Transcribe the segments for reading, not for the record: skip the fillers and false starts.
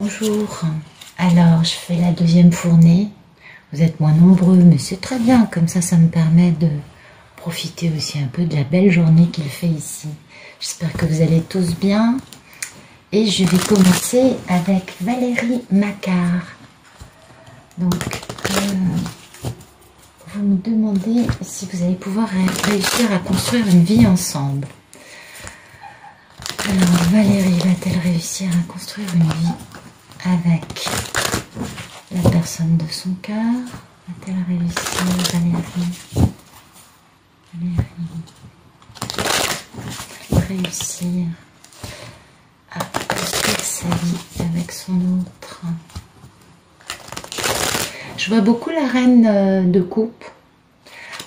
Bonjour, alors je fais la deuxième fournée, vous êtes moins nombreux mais c'est très bien, comme ça me permet de profiter aussi un peu de la belle journée qu'il fait ici. J'espère que vous allez tous bien et je vais commencer avec Valérie Macquart. Donc vous me demandez si vous allez pouvoir réussir à construire une vie ensemble. Alors Valérie va-t-elle réussir à construire une vie avec la personne de son cœur? Va-t-elle réussir, Valérie? Réussir à construire sa vie avec son autre? Je vois beaucoup la reine de coupe.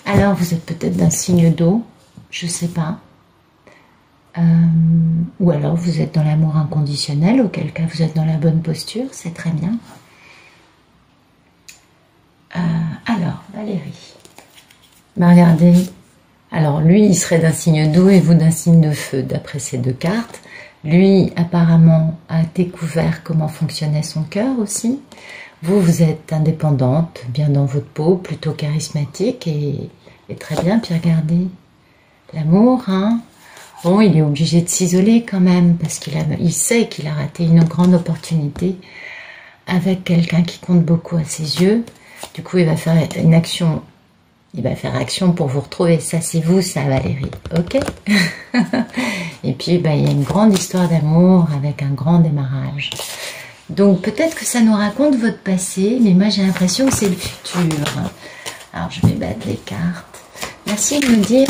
Alors vous êtes peut-être d'un signe d'eau, je sais pas. Ou alors vous êtes dans l'amour inconditionnel, auquel cas vous êtes dans la bonne posture, c'est très bien. Alors, Valérie. Bah, regardez, alors lui il serait d'un signe d'eau et vous d'un signe de feu, d'après ces deux cartes. Lui apparemment a découvert comment fonctionnait son cœur aussi. Vous êtes indépendante, bien dans votre peau, plutôt charismatique et très bien. Puis regardez, l'amour, hein. Bon, il est obligé de s'isoler quand même, parce qu'il sait qu'il a raté une grande opportunité avec quelqu'un qui compte beaucoup à ses yeux. Du coup, il va faire une action, il va faire action pour vous retrouver. Ça, c'est vous, ça, Valérie, ok? Et puis, bah, il y a une grande histoire d'amour avec un grand démarrage. Donc, peut-être que ça nous raconte votre passé, mais moi, j'ai l'impression que c'est le futur. Alors, je vais battre les cartes. Merci de me dire...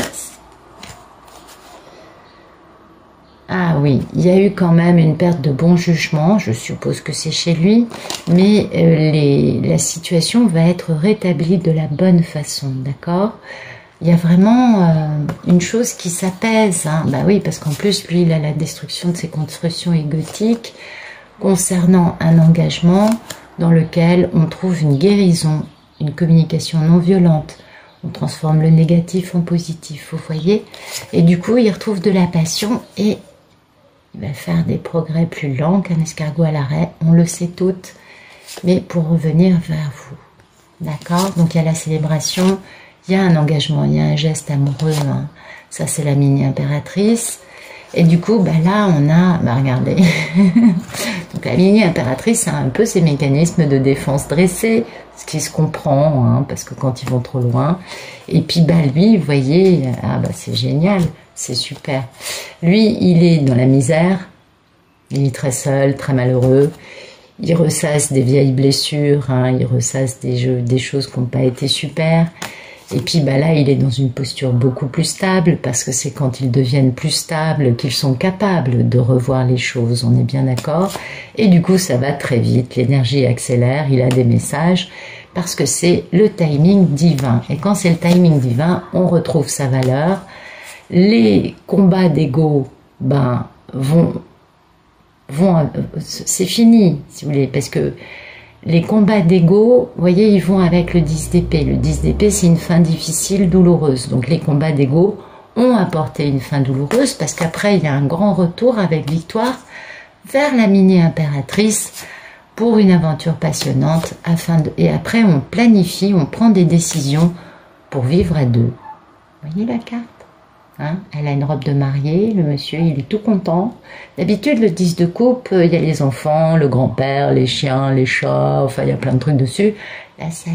Ah oui, il y a eu quand même une perte de bon jugement, je suppose que c'est chez lui, mais la situation va être rétablie de la bonne façon, d'accord? Il y a vraiment une chose qui s'apaise, hein. Bah oui, parce qu'en plus, lui, il a la destruction de ses constructions égotiques concernant un engagement dans lequel on trouve une guérison, une communication non violente. On transforme le négatif en positif, vous voyez? Et du coup, il retrouve de la passion et il va faire des progrès plus lents qu'un escargot à l'arrêt, on le sait toutes, mais pour revenir vers vous. D'accord? Donc il y a la célébration, il y a un engagement, il y a un geste amoureux, hein. Ça c'est la mini-impératrice. Et du coup, bah là on a, bah regardez, donc la mini-impératrice a un peu ses mécanismes de défense dressés, ce qui se comprend, hein, parce que quand ils vont trop loin, et puis bah lui, vous voyez, ah bah c'est génial, c'est super. Lui, il est dans la misère, il est très seul, très malheureux, il ressasse des vieilles blessures, hein, il ressasse des choses qui n'ont pas été super. Et puis bah là, il est dans une posture beaucoup plus stable, parce que c'est quand ils deviennent plus stables qu'ils sont capables de revoir les choses, on est bien d'accord. Et du coup, ça va très vite, l'énergie accélère, il a des messages, parce que c'est le timing divin. Et quand c'est le timing divin, on retrouve sa valeur. Les combats d'ego, ben, c'est fini, si vous voulez, parce que les combats d'ego, vous voyez, ils vont avec le 10 d'épée. Le 10 d'épée, c'est une fin difficile, douloureuse. Donc les combats d'ego ont apporté une fin douloureuse, parce qu'après, il y a un grand retour avec victoire vers la mini-impératrice pour une aventure passionnante. Et après, on planifie, on prend des décisions pour vivre à deux. Vous voyez la carte? Hein, elle a une robe de mariée, le monsieur il est tout content. D'habitude le 10 de coupe, il y a les enfants, le grand-père, les chiens, les chats, enfin il y a plein de trucs dessus. Là c'est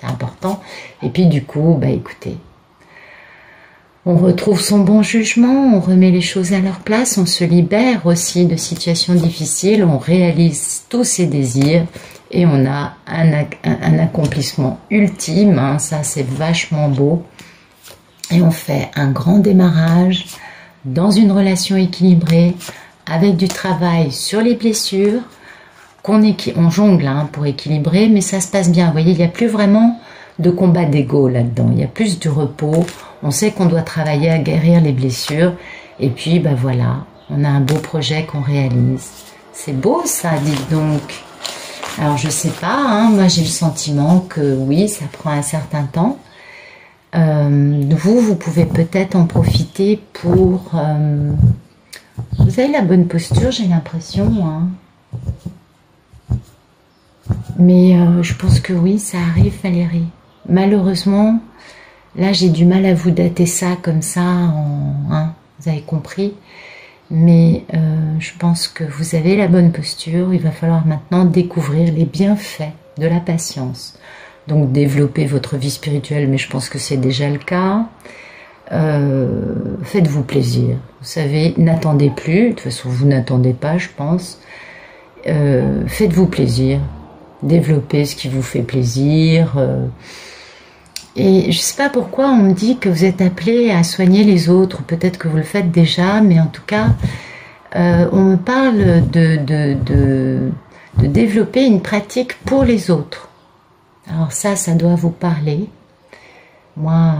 important. Et puis du coup, bah écoutez, on retrouve son bon jugement, on remet les choses à leur place, on se libère aussi de situations difficiles, on réalise tous ses désirs et on a un accomplissement ultime, hein, ça c'est vachement beau. Et on fait un grand démarrage dans une relation équilibrée avec du travail sur les blessures on jongle, hein, pour équilibrer, mais ça se passe bien. Vous voyez, il n'y a plus vraiment de combat d'ego là-dedans. Il y a plus du repos. On sait qu'on doit travailler à guérir les blessures. Et puis, ben voilà, on a un beau projet qu'on réalise. C'est beau ça, dites donc. Alors, je sais pas, hein, moi j'ai le sentiment que oui, ça prend un certain temps. Vous pouvez peut-être en profiter pour... vous avez la bonne posture, j'ai l'impression. Hein. Mais je pense que oui, ça arrive, Valérie. Malheureusement, là, j'ai du mal à vous dater ça comme ça, hein, vous avez compris. Mais je pense que vous avez la bonne posture. Il va falloir maintenant découvrir les bienfaits de la patience. Donc, développer votre vie spirituelle, mais je pense que c'est déjà le cas. Faites-vous plaisir. Vous savez, n'attendez plus. De toute façon, vous n'attendez pas, je pense. Faites-vous plaisir. Développez ce qui vous fait plaisir. Et je ne sais pas pourquoi on me dit que vous êtes appelé à soigner les autres. Peut-être que vous le faites déjà, mais en tout cas, on me parle de développer une pratique pour les autres. Alors ça doit vous parler. Moi,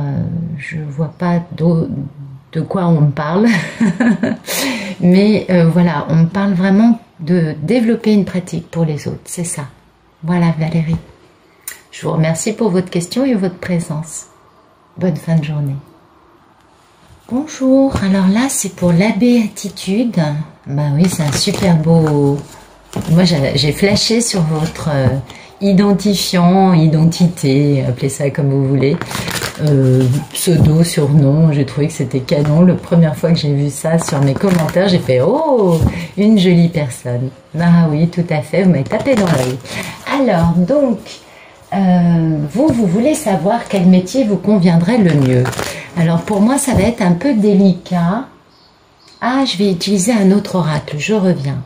je ne vois pas de quoi on me parle. Mais voilà, on me parle vraiment de développer une pratique pour les autres. C'est ça. Voilà, Valérie. Je vous remercie pour votre question et votre présence. Bonne fin de journée. Bonjour, alors là c'est pour la béatitude. Bah oui, c'est un super beau... Moi j'ai flashé sur votre identifiant, identité, appelez ça comme vous voulez. Pseudo, surnom, j'ai trouvé que c'était canon. La première fois que j'ai vu ça sur mes commentaires, j'ai fait « Oh, une jolie personne !» Ah oui, tout à fait, vous m'avez tapé dans l'œil. Alors, donc... vous voulez savoir quel métier vous conviendrait le mieux. Alors pour moi ça va être un peu délicat. Ah, je vais utiliser un autre oracle, je reviens.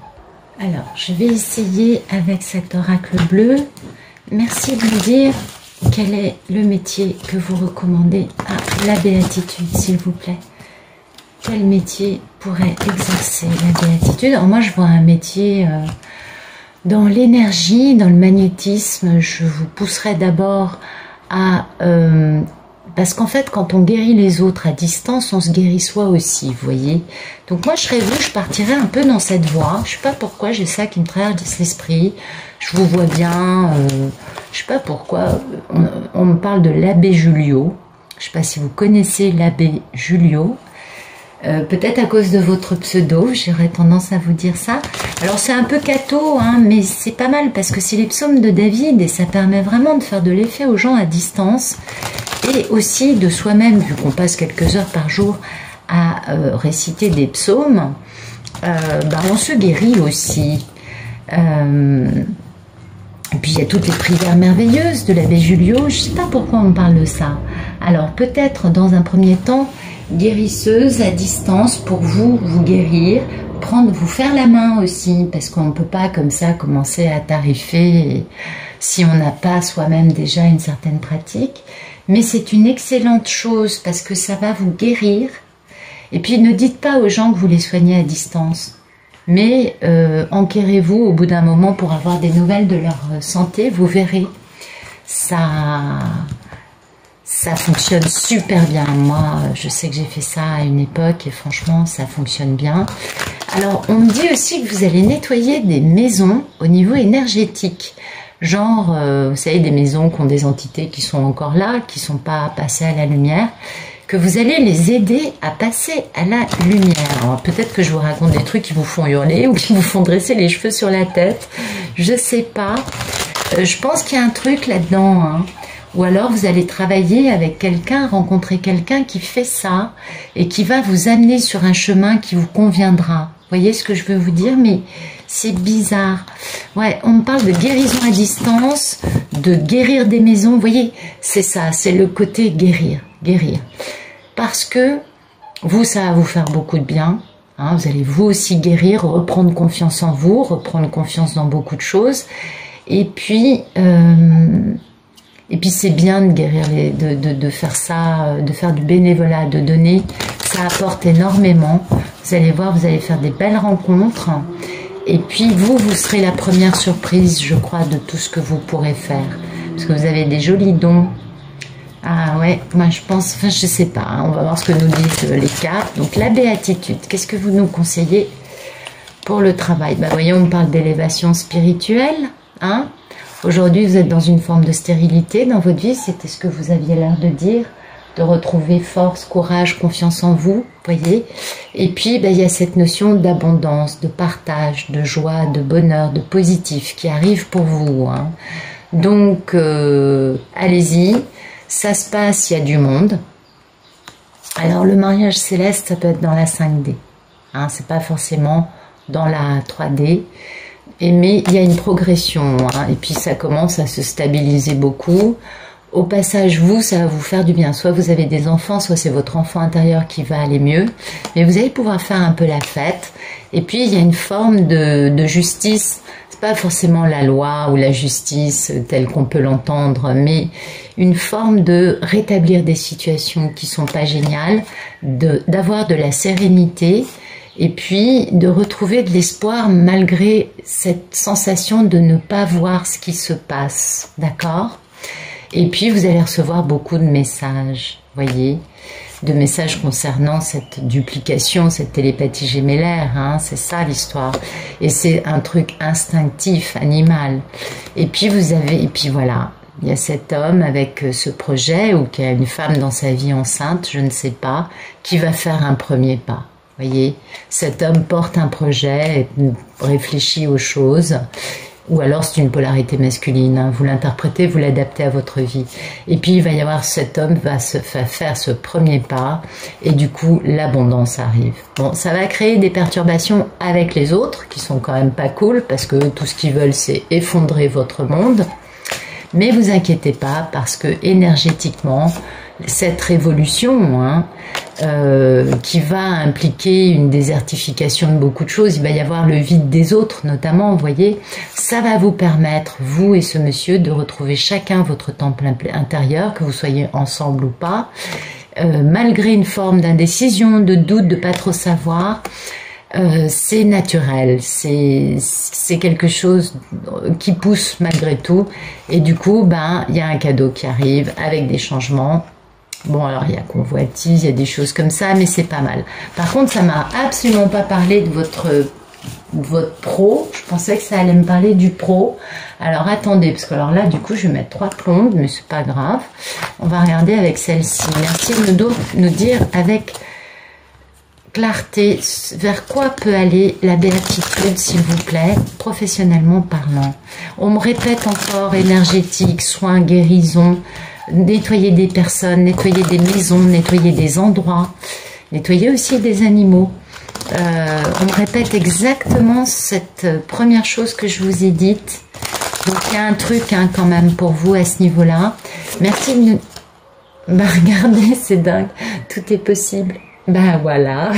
Alors je vais essayer avec cet oracle bleu. Merci de me dire quel est le métier que vous recommandez à la béatitude, s'il vous plaît. Quel métier pourrait exercer la béatitude? Alors moi je vois un métier... dans l'énergie, dans le magnétisme, je vous pousserai d'abord à... parce qu'en fait, quand on guérit les autres à distance, on se guérit soi aussi, vous voyez. Donc moi, je serais vous, je partirais un peu dans cette voie. Je sais pas pourquoi, j'ai ça qui me traverse l'esprit. Je vous vois bien, je sais pas pourquoi. On me parle de l'abbé Julio. Je sais pas si vous connaissez l'abbé Julio. Peut-être à cause de votre pseudo, j'aurais tendance à vous dire ça. Alors c'est un peu catho, hein, mais c'est pas mal parce que c'est les psaumes de David et ça permet vraiment de faire de l'effet aux gens à distance et aussi de soi-même, vu qu'on passe quelques heures par jour à réciter des psaumes, on se guérit aussi. Et puis il y a toutes les prières merveilleuses de l'abbé Julio, je ne sais pas pourquoi on parle de ça. Alors peut-être dans un premier temps, guérisseuse à distance pour vous guérir, vous faire la main aussi, parce qu'on ne peut pas comme ça commencer à tarifer si on n'a pas soi-même déjà une certaine pratique. Mais c'est une excellente chose parce que ça va vous guérir. Et puis ne dites pas aux gens que vous les soignez à distance. Mais enquérez-vous au bout d'un moment pour avoir des nouvelles de leur santé, vous verrez. Ça fonctionne super bien. Moi, je sais que j'ai fait ça à une époque et franchement, ça fonctionne bien. Alors, on me dit aussi que vous allez nettoyer des maisons au niveau énergétique. Genre, vous savez, des maisons qui ont des entités qui sont encore là, qui ne sont pas passées à la lumière, que vous allez les aider à passer à la lumière. Alors, peut-être que je vous raconte des trucs qui vous font hurler ou qui vous font dresser les cheveux sur la tête. Je sais pas. Je pense qu'il y a un truc là-dedans, hein. Ou alors vous allez travailler avec quelqu'un, rencontrer quelqu'un qui fait ça et qui va vous amener sur un chemin qui vous conviendra. Vous voyez ce que je veux vous dire? Mais c'est bizarre. Ouais, on me parle de guérison à distance, de guérir des maisons. Vous voyez, c'est ça, c'est le côté guérir. Parce que vous, ça va vous faire beaucoup de bien. Hein, vous allez vous aussi guérir, reprendre confiance en vous, reprendre confiance dans beaucoup de choses. Et puis c'est bien de guérir, de faire ça, de faire du bénévolat, de donner. Ça apporte énormément. Vous allez voir, vous allez faire des belles rencontres. Et puis vous serez la première surprise, je crois, de tout ce que vous pourrez faire. Parce que vous avez des jolis dons. Ah ouais, moi je pense, enfin je sais pas, hein, on va voir ce que nous disent les cartes. Donc la béatitude, qu'est-ce que vous nous conseillez pour le travail? Bah voyez, on me parle d'élévation spirituelle, hein. Aujourd'hui, vous êtes dans une forme de stérilité dans votre vie, c'était ce que vous aviez l'air de dire. de retrouver force, courage, confiance en vous, voyez. Et puis, il y a cette notion d'abondance, de partage, de joie, de bonheur, de positif qui arrive pour vous, hein. Donc, allez-y, ça se passe, il y a du monde. Alors, le mariage céleste, ça peut être dans la 5D, hein, c'est pas forcément dans la 3D. Mais il y a une progression, hein, et puis ça commence à se stabiliser beaucoup. Au passage, vous, ça va vous faire du bien. Soit vous avez des enfants, soit c'est votre enfant intérieur qui va aller mieux. Mais vous allez pouvoir faire un peu la fête. Et puis, il y a une forme de justice. C'est pas forcément la loi ou la justice telle qu'on peut l'entendre, mais une forme de rétablir des situations qui sont pas géniales, d'avoir de la sérénité, et puis de retrouver de l'espoir malgré cette sensation de ne pas voir ce qui se passe, d'accord? Et puis vous allez recevoir beaucoup de messages, voyez, de messages concernant cette duplication, cette télépathie gémellaire, hein, c'est ça l'histoire. Et c'est un truc instinctif, animal. Et puis voilà, il y a cet homme avec ce projet, ou qui a une femme dans sa vie enceinte, je ne sais pas, qui va faire un premier pas. Voyez, cet homme porte un projet, réfléchit aux choses, ou alors c'est une polarité masculine, hein, vous l'interprétez, vous l'adaptez à votre vie. Et puis il va y avoir cet homme va faire ce premier pas, et du coup l'abondance arrive. Bon, ça va créer des perturbations avec les autres, qui sont quand même pas cool, parce que tout ce qu'ils veulent c'est effondrer votre monde. Mais vous inquiétez pas, parce que énergétiquement, cette révolution, hein, qui va impliquer une désertification de beaucoup de choses, il va y avoir le vide des autres notamment, vous voyez, ça va vous permettre, vous et ce monsieur, de retrouver chacun votre temple intérieur, que vous soyez ensemble ou pas, malgré une forme d'indécision, de doute, de pas trop savoir. C'est naturel, c'est quelque chose qui pousse malgré tout, et du coup, il y a un cadeau qui arrive avec des changements. Bon, alors il y a convoitise, il y a des choses comme ça, mais c'est pas mal. Par contre, ça m'a absolument pas parlé de votre pro. Je pensais que ça allait me parler du pro. Alors attendez, parce que alors là, du coup, je vais mettre 3 plombes, mais c'est pas grave. On va regarder avec celle-ci. Merci de nous dire avec clarté vers quoi peut aller la béatitude, s'il vous plaît, professionnellement parlant. On me répète encore énergétique, soins, guérison, nettoyer des personnes, nettoyer des maisons, nettoyer des endroits, nettoyer aussi des animaux. On me répète exactement cette première chose que je vous ai dite. Donc il y a un truc, hein, quand même pour vous à ce niveau-là. Merci de nous... regardez, c'est dingue, tout est possible. Voilà,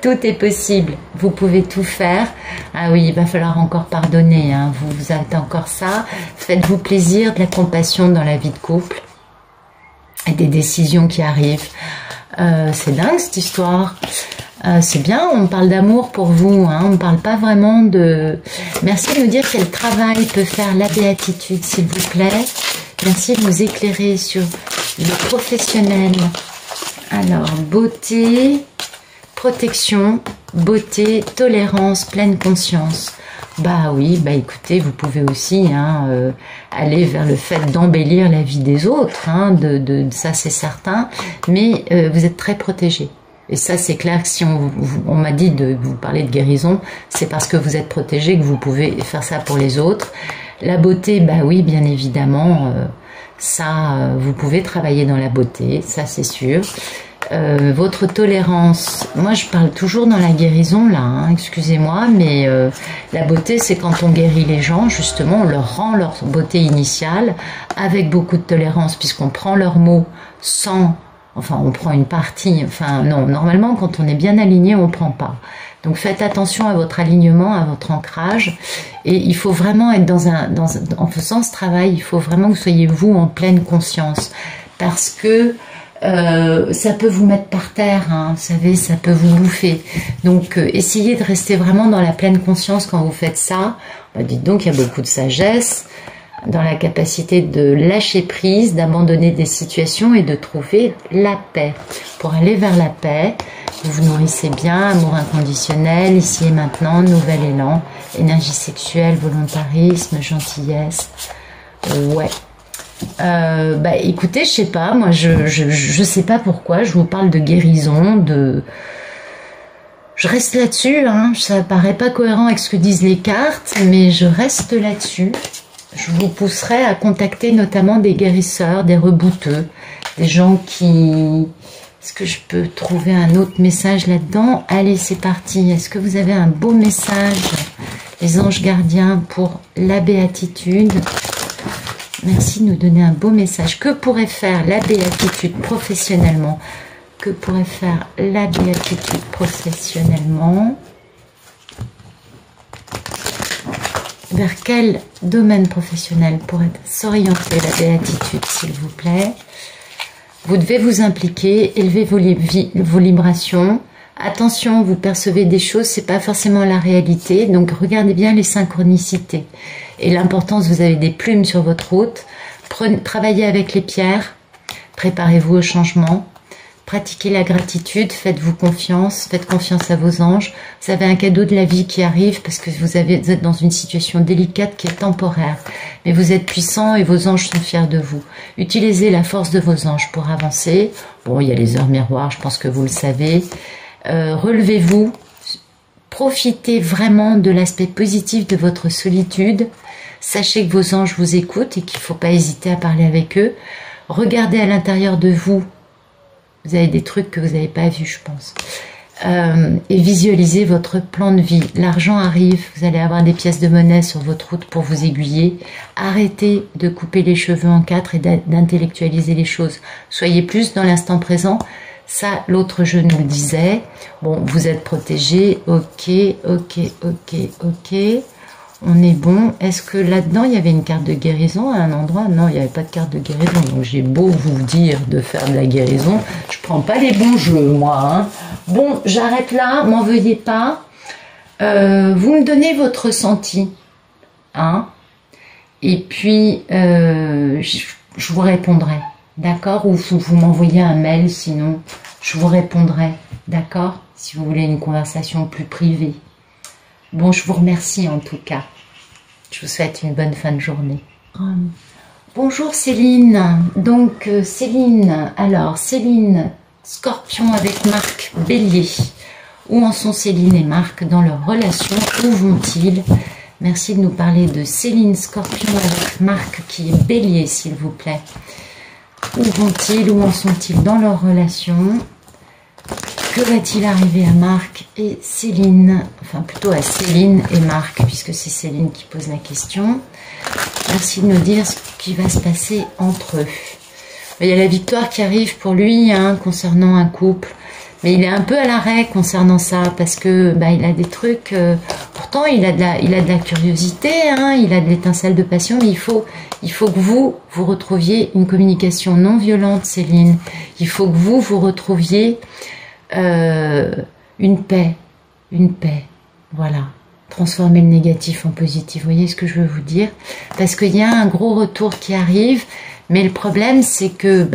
tout est possible, vous pouvez tout faire. Ah oui, il va falloir encore pardonner, hein. Vous avez encore ça. Faites-vous plaisir, de la compassion dans la vie de couple et des décisions qui arrivent. C'est dingue cette histoire. C'est bien, on parle d'amour pour vous, hein. On ne parle pas vraiment de... Merci de nous dire quel travail peut faire la béatitude, s'il vous plaît. Merci de nous éclairer sur le professionnel. Alors, beauté, protection, beauté, tolérance, pleine conscience. Oui, écoutez, vous pouvez aussi, hein, aller vers le fait d'embellir la vie des autres, hein, ça c'est certain, mais vous êtes très protégé. Et ça c'est clair que si on m'a dit de vous parler de guérison, c'est parce que vous êtes protégé que vous pouvez faire ça pour les autres. La beauté, oui, bien évidemment, ça, vous pouvez travailler dans la beauté, ça c'est sûr. Votre tolérance, moi je parle toujours dans la guérison là, hein, excusez-moi, mais la beauté c'est quand on guérit les gens, justement on leur rend leur beauté initiale avec beaucoup de tolérance, puisqu'on prend leurs mots sans, enfin on prend une partie, enfin non, normalement quand on est bien aligné on prend pas. Donc faites attention à votre alignement, à votre ancrage, et il faut vraiment être en faisant ce travail, il faut vraiment que vous soyez vous en pleine conscience, parce que ça peut vous mettre par terre, hein, vous savez, ça peut vous bouffer. Donc essayez de rester vraiment dans la pleine conscience quand vous faites ça. Dites donc, il y a beaucoup de sagesse dans la capacité de lâcher prise, d'abandonner des situations et de trouver la paix. Pour aller vers la paix, vous vous nourrissez bien, amour inconditionnel, ici et maintenant, nouvel élan, énergie sexuelle, volontarisme, gentillesse. Ouais. Bah écoutez, je sais pas, moi je sais pas pourquoi, je vous parle de guérison, je reste là-dessus, hein, ça paraît pas cohérent avec ce que disent les cartes, mais je reste là-dessus. Je vous pousserai à contacter notamment des guérisseurs, des rebouteux, des gens qui... Est-ce que je peux trouver un autre message là-dedans? Allez, c'est parti. Est-ce que vous avez un beau message, les anges gardiens, pour la béatitude? Merci de nous donner un beau message. Que pourrait faire la béatitude professionnellement? Que pourrait faire la béatitude professionnellement? Vers quel domaine professionnel pourrait s'orienter la béatitude, s'il vous plaît? Vous devez vous impliquer, élever vos vibrations. Attention, vous percevez des choses, c'est pas forcément la réalité. Donc regardez bien les synchronicités. Et l'importance, vous avez des plumes sur votre route. Travaillez avec les pierres. Préparez-vous au changement. Pratiquez la gratitude, faites-vous confiance, faites confiance à vos anges. Vous avez un cadeau de la vie qui arrive parce que vous êtes dans une situation délicate qui est temporaire. Mais vous êtes puissant et vos anges sont fiers de vous. Utilisez la force de vos anges pour avancer. Bon, il y a les heures miroirs, je pense que vous le savez. Relevez-vous, profitez vraiment de l'aspect positif de votre solitude. Sachez que vos anges vous écoutent et qu'il ne faut pas hésiter à parler avec eux. Regardez à l'intérieur de vous. Vous avez des trucs que vous n'avez pas vus, je pense. Et visualisez votre plan de vie. L'argent arrive, vous allez avoir des pièces de monnaie sur votre route pour vous aiguiller. Arrêtez de couper les cheveux en quatre et d'intellectualiser les choses. Soyez plus dans l'instant présent. Ça, l'autre jeu nous le disait. Bon, vous êtes protégé. Ok. On est bon. Est-ce que là-dedans, il y avait une carte de guérison à un endroit? Non, il n'y avait pas de carte de guérison. Donc, j'ai beau vous dire de faire de la guérison. Je prends pas les bons jeux, moi. Hein. Bon, j'arrête là. M'en veuillez pas. Vous me donnez votre ressenti. Hein. Et puis, je vous répondrai. D'accord? Ou vous m'envoyez un mail, sinon, je vous répondrai. D'accord? Si vous voulez une conversation plus privée. Bon, je vous remercie en tout cas. Je vous souhaite une bonne fin de journée. Bonjour Céline. Donc Céline, alors Céline, Scorpion avec Marc, Bélier. Où en sont Céline et Marc dans leur relation? Où vont-ils? Merci de nous parler de Céline, Scorpion avec Marc qui est Bélier, s'il vous plaît. Où vont-ils? Où en sont-ils dans leur relation? Que va-t-il arriver à Marc et Céline? Enfin, plutôt à Céline et Marc, puisque c'est Céline qui pose la question. Merci de nous dire ce qui va se passer entre eux. Il y a la victoire qui arrive pour lui, hein, concernant un couple. Mais il est un peu à l'arrêt concernant ça, parce que il a des trucs... pourtant, il a de la curiosité, hein, il a de l'étincelle de passion, mais il faut que vous retrouviez une communication non violente, Céline. Il faut que vous retrouviez... une paix, voilà, transformer le négatif en positif, vous voyez ce que je veux vous dire, parce qu'il y a un gros retour qui arrive, mais le problème c'est que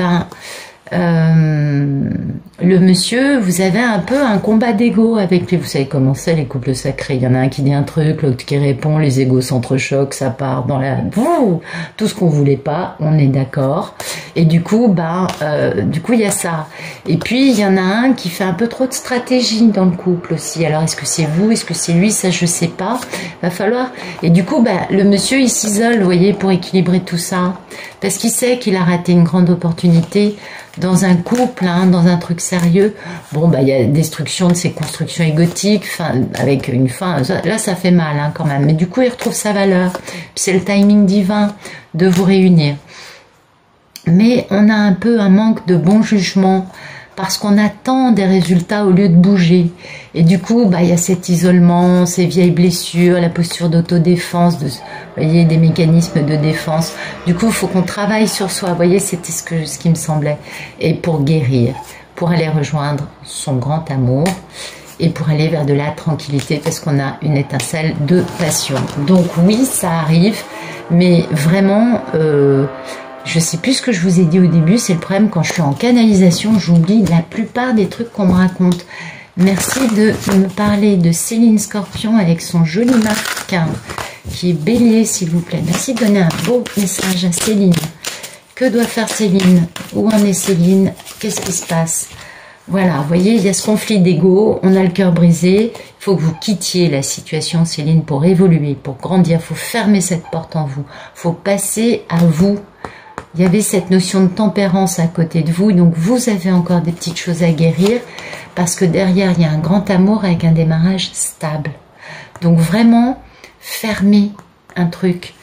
le monsieur, vous avez un peu un combat d'ego avec lui. Vous savez comment c'est les couples sacrés, il y en a un qui dit un truc, l'autre qui répond, les égos s'entrechoquent, ça part dans la... tout ce qu'on voulait pas, on est d'accord. Et du coup, il y a ça. Et puis, il y en a un qui fait un peu trop de stratégie dans le couple aussi. Alors, est-ce que c'est vous, est-ce que c'est lui, ça je sais pas. Va falloir... Et du coup, le monsieur, il s'isole, vous voyez, pour équilibrer tout ça. Parce qu'il sait qu'il a raté une grande opportunité dans un couple, hein, dans un truc sérieux. Bon, il y a destruction de ses constructions égotiques, avec une fin. Là, ça fait mal, hein, quand même. Mais du coup, il retrouve sa valeur. C'est le timing divin de vous réunir. Mais on a un peu un manque de bon jugement parce qu'on attend des résultats au lieu de bouger. Et du coup, il y a cet isolement, ces vieilles blessures, la posture d'autodéfense, vous voyez, des mécanismes de défense. Du coup, il faut qu'on travaille sur soi. Vous voyez, c'était ce qui me semblait. Et pour guérir, pour aller rejoindre son grand amour et pour aller vers de la tranquillité parce qu'on a une étincelle de passion. Donc oui, ça arrive, mais vraiment... je sais plus ce que je vous ai dit au début, c'est le problème quand je suis en canalisation, j'oublie la plupart des trucs qu'on me raconte. Merci de me parler de Céline Scorpion avec son joli Marc qui est Bélier, s'il vous plaît. Merci de donner un beau message à Céline. Que doit faire Céline? Où en est Céline? Qu'est-ce qui se passe? Voilà, vous voyez, il y a ce conflit d'ego, on a le cœur brisé, il faut que vous quittiez la situation, Céline, pour évoluer, pour grandir, il faut fermer cette porte en vous, il faut passer à vous. Il y avait cette notion de tempérance à côté de vous, donc vous avez encore des petites choses à guérir, parce que derrière, il y a un grand amour avec un démarrage stable. Donc vraiment, fermez un truc.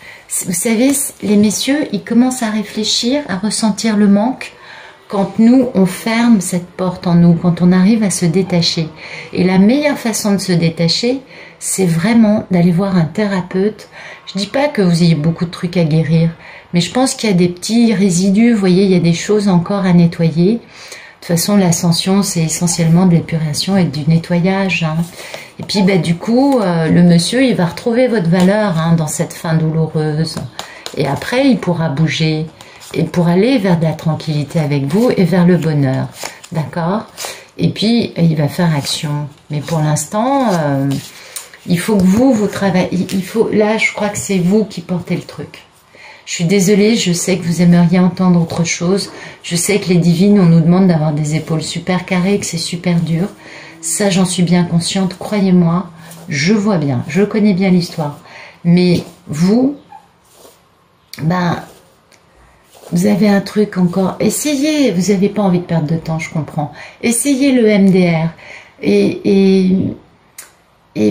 Vous savez, les messieurs, ils commencent à réfléchir, à ressentir le manque quand nous, on ferme cette porte en nous, quand on arrive à se détacher. Et la meilleure façon de se détacher, c'est vraiment d'aller voir un thérapeute. Je dis pas que vous ayez beaucoup de trucs à guérir, mais je pense qu'il y a des petits résidus, vous voyez, il y a des choses encore à nettoyer. De toute façon, l'ascension, c'est essentiellement de l'épuration et du nettoyage. Hein. Et puis, bah, du coup, le monsieur, il va retrouver votre valeur hein, dans cette fin douloureuse. Et après, il pourra bouger et pour aller vers de la tranquillité avec vous et vers le bonheur. D'accord? Et puis, il va faire action. Mais pour l'instant, il faut que vous travaillez. Là, je crois que c'est vous qui portez le truc. Je suis désolée, je sais que vous aimeriez entendre autre chose. Je sais que les divines, on nous demande d'avoir des épaules super carrées, que c'est super dur. Ça, j'en suis bien consciente, croyez-moi, je vois bien, je connais bien l'histoire. Mais vous, ben, vous avez un truc encore. Essayez, vous n'avez pas envie de perdre de temps, je comprends. Essayez le MDR et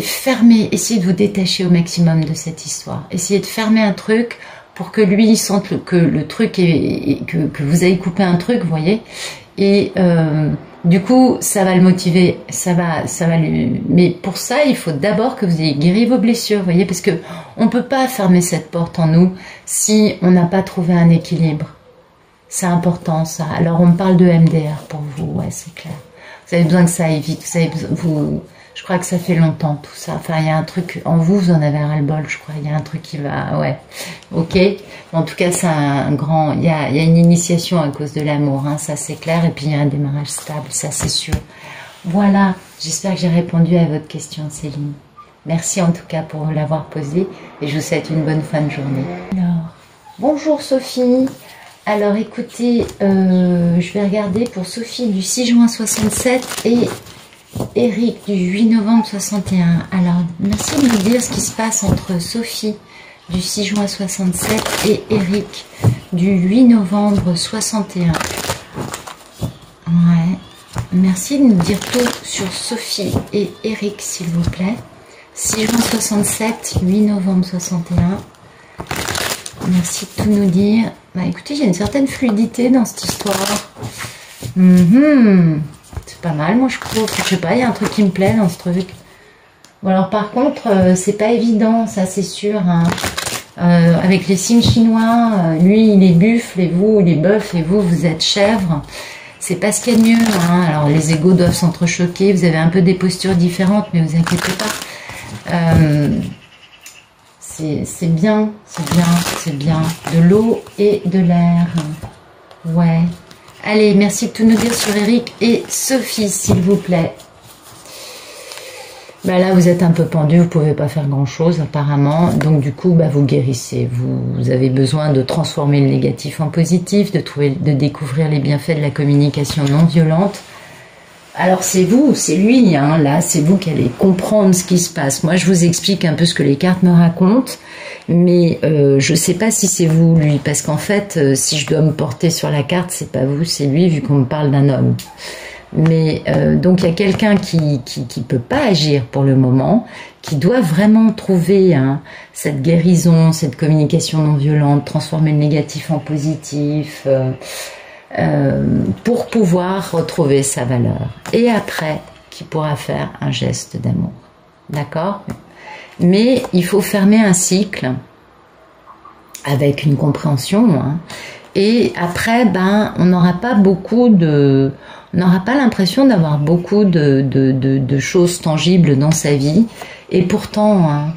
fermez, essayez de vous détacher au maximum de cette histoire. Essayez de fermer un truc pour que lui il sente que le truc est, que vous avez coupé un truc, vous voyez. Et du coup, ça va le motiver, ça va lui... Mais pour ça, il faut d'abord que vous ayez guéri vos blessures, vous voyez, parce que on peut pas fermer cette porte en nous si on n'a pas trouvé un équilibre. C'est important, ça. Alors, on me parle de MDR pour vous, ouais, c'est clair. Vous avez besoin que ça aille vite, vous avez besoin, je crois que ça fait longtemps, tout ça. Enfin, il y a un truc, en vous, vous en avez un ras-le-bol, je crois. Il y a un truc qui va, ouais. Ok. En tout cas, c'est un grand, il y a une initiation à cause de l'amour, hein, ça c'est clair. Et puis, il y a un démarrage stable, ça c'est sûr. Voilà. J'espère que j'ai répondu à votre question, Céline. Merci en tout cas pour l'avoir posée. Et je vous souhaite une bonne fin de journée. Alors, bonjour Sophie. Alors, écoutez, je vais regarder pour Sophie du 6 juin 67 et Eric du 8 novembre 61. Alors, merci de me dire ce qui se passe entre Sophie du 6 juin 67 et Eric du 8 novembre 61. Ouais. Merci de nous dire tout sur Sophie et Eric, s'il vous plaît. 6 juin 67, 8 novembre 61. Merci de tout nous dire. Bah écoutez, j'ai une certaine fluidité dans cette histoire. C'est pas mal, moi je trouve. Je sais pas, il y a un truc qui me plaît dans ce truc. Bon alors par contre, c'est pas évident, ça c'est sûr. Hein. Avec les signes chinois, lui il est buffle et vous il est bœuf et vous êtes chèvre. C'est pas ce qu'il y a de mieux. Hein. Alors les égos doivent s'entrechoquer, vous avez un peu des postures différentes, mais vous inquiétez pas. C'est bien, c'est bien, c'est bien. De l'eau et de l'air. Ouais. Allez, merci de tout nous dire sur Eric et Sophie, s'il vous plaît. Bah là, vous êtes un peu pendu, vous pouvez pas faire grand-chose apparemment. Donc du coup, bah, vous guérissez. Vous avez besoin de transformer le négatif en positif, de découvrir les bienfaits de la communication non violente. Alors c'est vous, c'est lui, hein, là, c'est vous qui allez comprendre ce qui se passe. Moi, je vous explique un peu ce que les cartes me racontent, mais je sais pas si c'est vous, lui, parce qu'en fait, si je dois me porter sur la carte, c'est pas vous, c'est lui, vu qu'on me parle d'un homme. Mais donc il y a quelqu'un qui peut pas agir pour le moment, qui doit vraiment trouver hein, cette guérison, cette communication non violente, transformer le négatif en positif. Pour pouvoir retrouver sa valeur. Et après, qui pourra faire un geste d'amour. D'accord? Mais il faut fermer un cycle avec une compréhension. Hein. Et après, ben, on n'aura pas beaucoup de... On n'aura pas l'impression d'avoir beaucoup de choses tangibles dans sa vie. Et pourtant... Hein,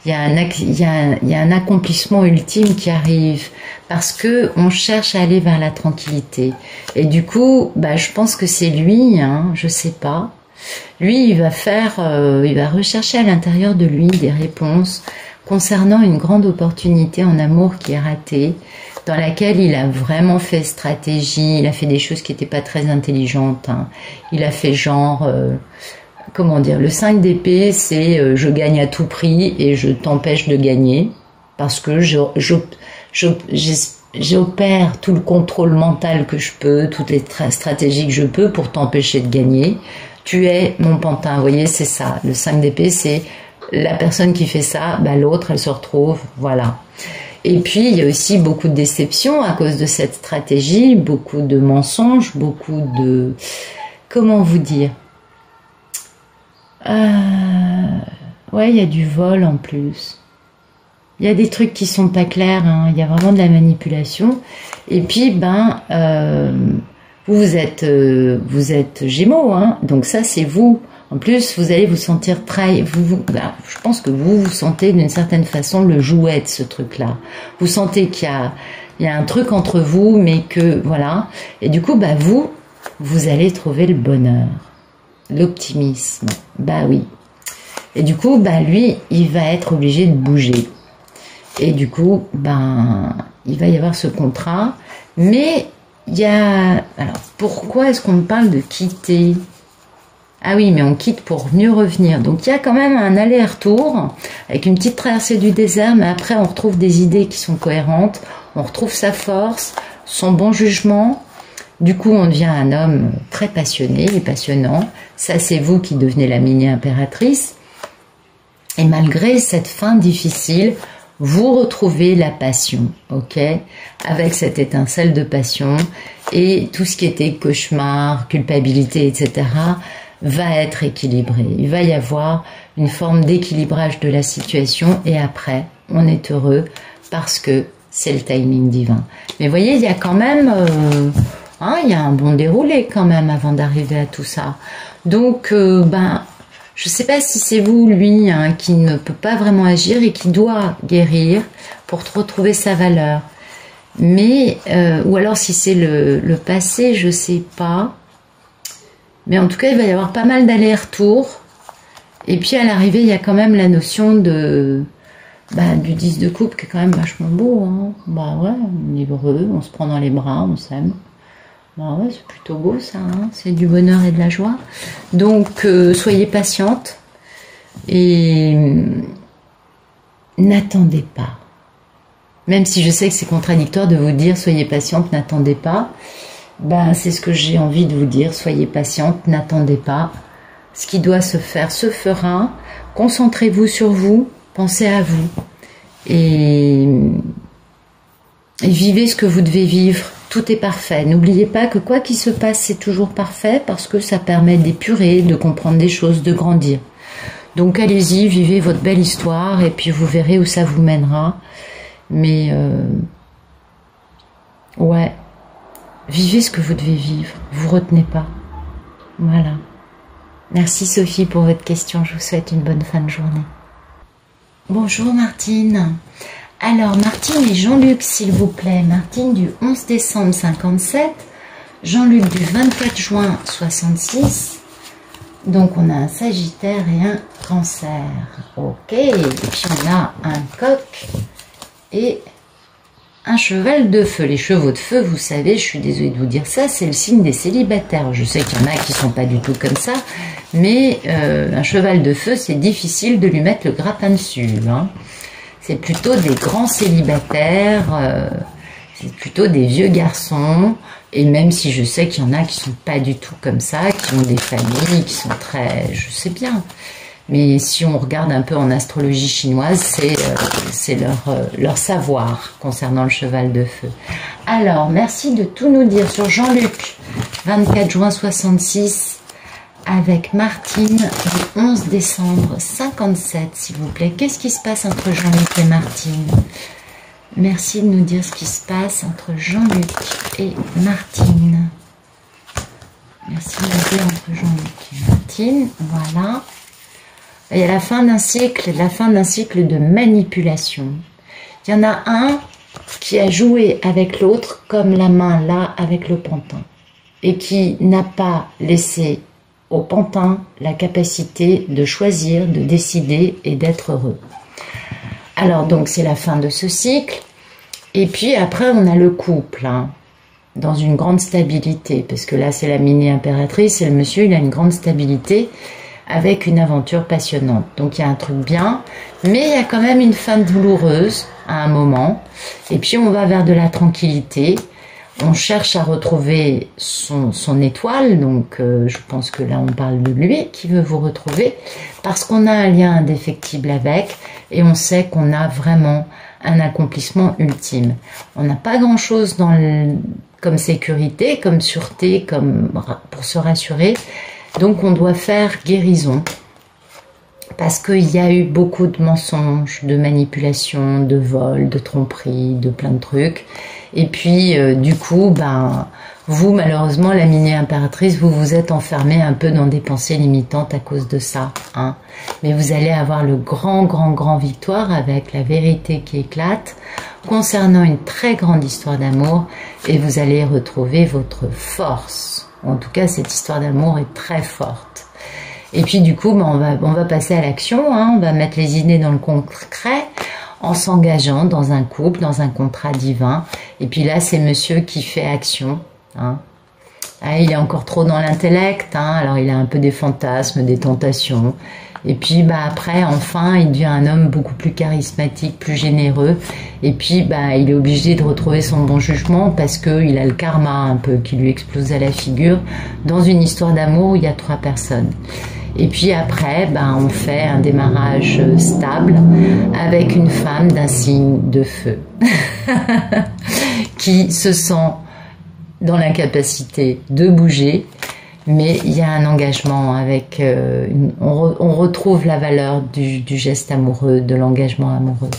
il y a un accomplissement ultime qui arrive parce que on cherche à aller vers la tranquillité. Et du coup, bah, je pense que c'est lui, hein, je sais pas. Lui, il va rechercher à l'intérieur de lui des réponses concernant une grande opportunité en amour qui est ratée. dans laquelle il a vraiment fait stratégie, il a fait des choses qui n'étaient pas très intelligentes. Hein. Il a fait genre, comment dire, le 5 d'épée, c'est je gagne à tout prix et je t'empêche de gagner, parce que j'opère tout le contrôle mental que je peux, toutes les stratégies que je peux pour t'empêcher de gagner. Tu es mon pantin, vous voyez, c'est ça. Le 5 d'épée, c'est la personne qui fait ça, bah, l'autre, elle se retrouve, voilà. Et puis, il y a aussi beaucoup de déceptions à cause de cette stratégie, beaucoup de mensonges, beaucoup de... Comment vous dire? Ouais, il y a du vol en plus. Il y a des trucs qui sont pas clairs, hein. Il y a vraiment de la manipulation. Et puis, vous êtes Gémeaux, hein. Donc ça, c'est vous. En plus, vous allez vous sentir trahi. Je pense que vous sentez d'une certaine façon le jouet de ce truc-là. Vous sentez qu'il y a un truc entre vous, mais que voilà. Et du coup, vous allez trouver le bonheur, l'optimisme. Bah oui. Et du coup, lui, il va être obligé de bouger. Et du coup, il va y avoir ce contrat. Mais il y a... Alors, pourquoi est-ce qu'on me parle de quitter ? Ah oui, mais on quitte pour mieux revenir. Donc, il y a quand même un aller-retour avec une petite traversée du désert, mais après, on retrouve des idées qui sont cohérentes. On retrouve sa force, son bon jugement. Du coup, on devient un homme très passionné et passionnant. Ça, c'est vous qui devenez la mini-impératrice. Et malgré cette fin difficile, vous retrouvez la passion, ok, avec cette étincelle de passion, et tout ce qui était cauchemar, culpabilité, etc., va être équilibré. Il va y avoir une forme d'équilibrage de la situation, et après, on est heureux parce que c'est le timing divin. Mais vous voyez, il y a quand même, il y a un bon déroulé quand même avant d'arriver à tout ça. Donc, je ne sais pas si c'est vous, lui, qui ne peut pas vraiment agir et qui doit guérir pour retrouver sa valeur. Mais, ou alors si c'est le passé, je ne sais pas. Mais en tout cas, il va y avoir pas mal d'allers-retours. Et puis à l'arrivée, il y a quand même la notion du 10 de coupe qui est quand même vachement beau. Hein. Ouais, on est heureux, on se prend dans les bras, on s'aime. Ouais, c'est plutôt beau ça, hein, c'est du bonheur et de la joie. Donc, soyez patiente et n'attendez pas. Même si je sais que c'est contradictoire de vous dire soyez patiente, n'attendez pas. C'est ce que j'ai envie de vous dire, soyez patiente, n'attendez pas. Ce qui doit se faire se fera. Concentrez-vous sur vous, pensez à vous et vivez ce que vous devez vivre. Tout est parfait. N'oubliez pas que quoi qu'il se passe, c'est toujours parfait parce que ça permet d'épurer, de comprendre des choses, de grandir. Donc allez-y, vivez votre belle histoire et puis vous verrez où ça vous mènera. Mais ouais, vivez ce que vous devez vivre. Vous retenez pas. Voilà. Merci Sophie pour votre question. Je vous souhaite une bonne fin de journée. Bonjour Martine. Alors, Martine et Jean-Luc, s'il vous plaît. Martine du 11 décembre 57, Jean-Luc du 24 juin 66. Donc, on a un Sagittaire et un Cancer. Ok, et puis on a un Coq et un cheval de feu. Les chevaux de feu, vous savez, je suis désolée de vous dire ça, c'est le signe des célibataires. Je sais qu'il y en a qui ne sont pas du tout comme ça, mais un cheval de feu, c'est difficile de lui mettre le grappin dessus, hein. C'est plutôt des grands célibataires, c'est plutôt des vieux garçons. Et même si je sais qu'il y en a qui sont pas du tout comme ça, qui ont des familles, qui sont très... Je sais bien. Mais si on regarde un peu en astrologie chinoise, c'est leur savoir concernant le cheval de feu. Alors, merci de tout nous dire sur Jean-Luc, 24 juin 66, avec Martine du 11 décembre 57, s'il vous plaît. Qu'est-ce qui se passe entre Jean-Luc et Martine? Merci de nous dire ce qui se passe entre Jean-Luc et Martine. Merci de nous dire entre Jean-Luc et Martine. Voilà. Il y a la fin d'un cycle de manipulation. Il y en a un qui a joué avec l'autre comme la main là avec le pantin et qui n'a pas laissé au pantin la capacité de choisir, de décider et d'être heureux. Alors donc c'est la fin de ce cycle. Et puis après, on a le couple, hein, dans une grande stabilité, parce que là, c'est la mini-impératrice, et le monsieur, il a une grande stabilité, avec une aventure passionnante. Donc il y a un truc bien, mais il y a quand même une fin douloureuse à un moment. Et puis on va vers de la tranquillité. On cherche à retrouver son étoile. Donc je pense que là on parle de lui qui veut vous retrouver, parce qu'on a un lien indéfectible avec, et on sait qu'on a vraiment un accomplissement ultime. On n'a pas grand chose comme sécurité, comme sûreté, comme pour se rassurer. Donc on doit faire guérison, parce qu'il y a eu beaucoup de mensonges, de manipulations, de vols, de tromperies, de plein de trucs. Et puis du coup, ben, vous malheureusement, la mini-impératrice, vous vous êtes enfermé un peu dans des pensées limitantes à cause de ça. Hein. Mais vous allez avoir le grand victoire avec la vérité qui éclate concernant une très grande histoire d'amour, et vous allez retrouver votre force. En tout cas, cette histoire d'amour est très forte. Et puis du coup, ben, on va passer à l'action, hein, on va mettre les idées dans le concret, en s'engageant dans un couple, dans un contrat divin. Et puis là, c'est monsieur qui fait action. Hein. Ah, il est encore trop dans l'intellect, hein, alors il a un peu des fantasmes, des tentations. Et puis bah, après, enfin, il devient un homme beaucoup plus charismatique, plus généreux. Et puis bah, il est obligé de retrouver son bon jugement, parce qu'il a le karma un peu qui lui explose à la figure dans une histoire d'amour où il y a 3 personnes. Et puis après, ben, on fait un démarrage stable avec une femme d'un signe de feu qui se sent dans l'incapacité de bouger, mais il y a un engagement avec... on retrouve la valeur du geste amoureux, de l'engagement amoureux.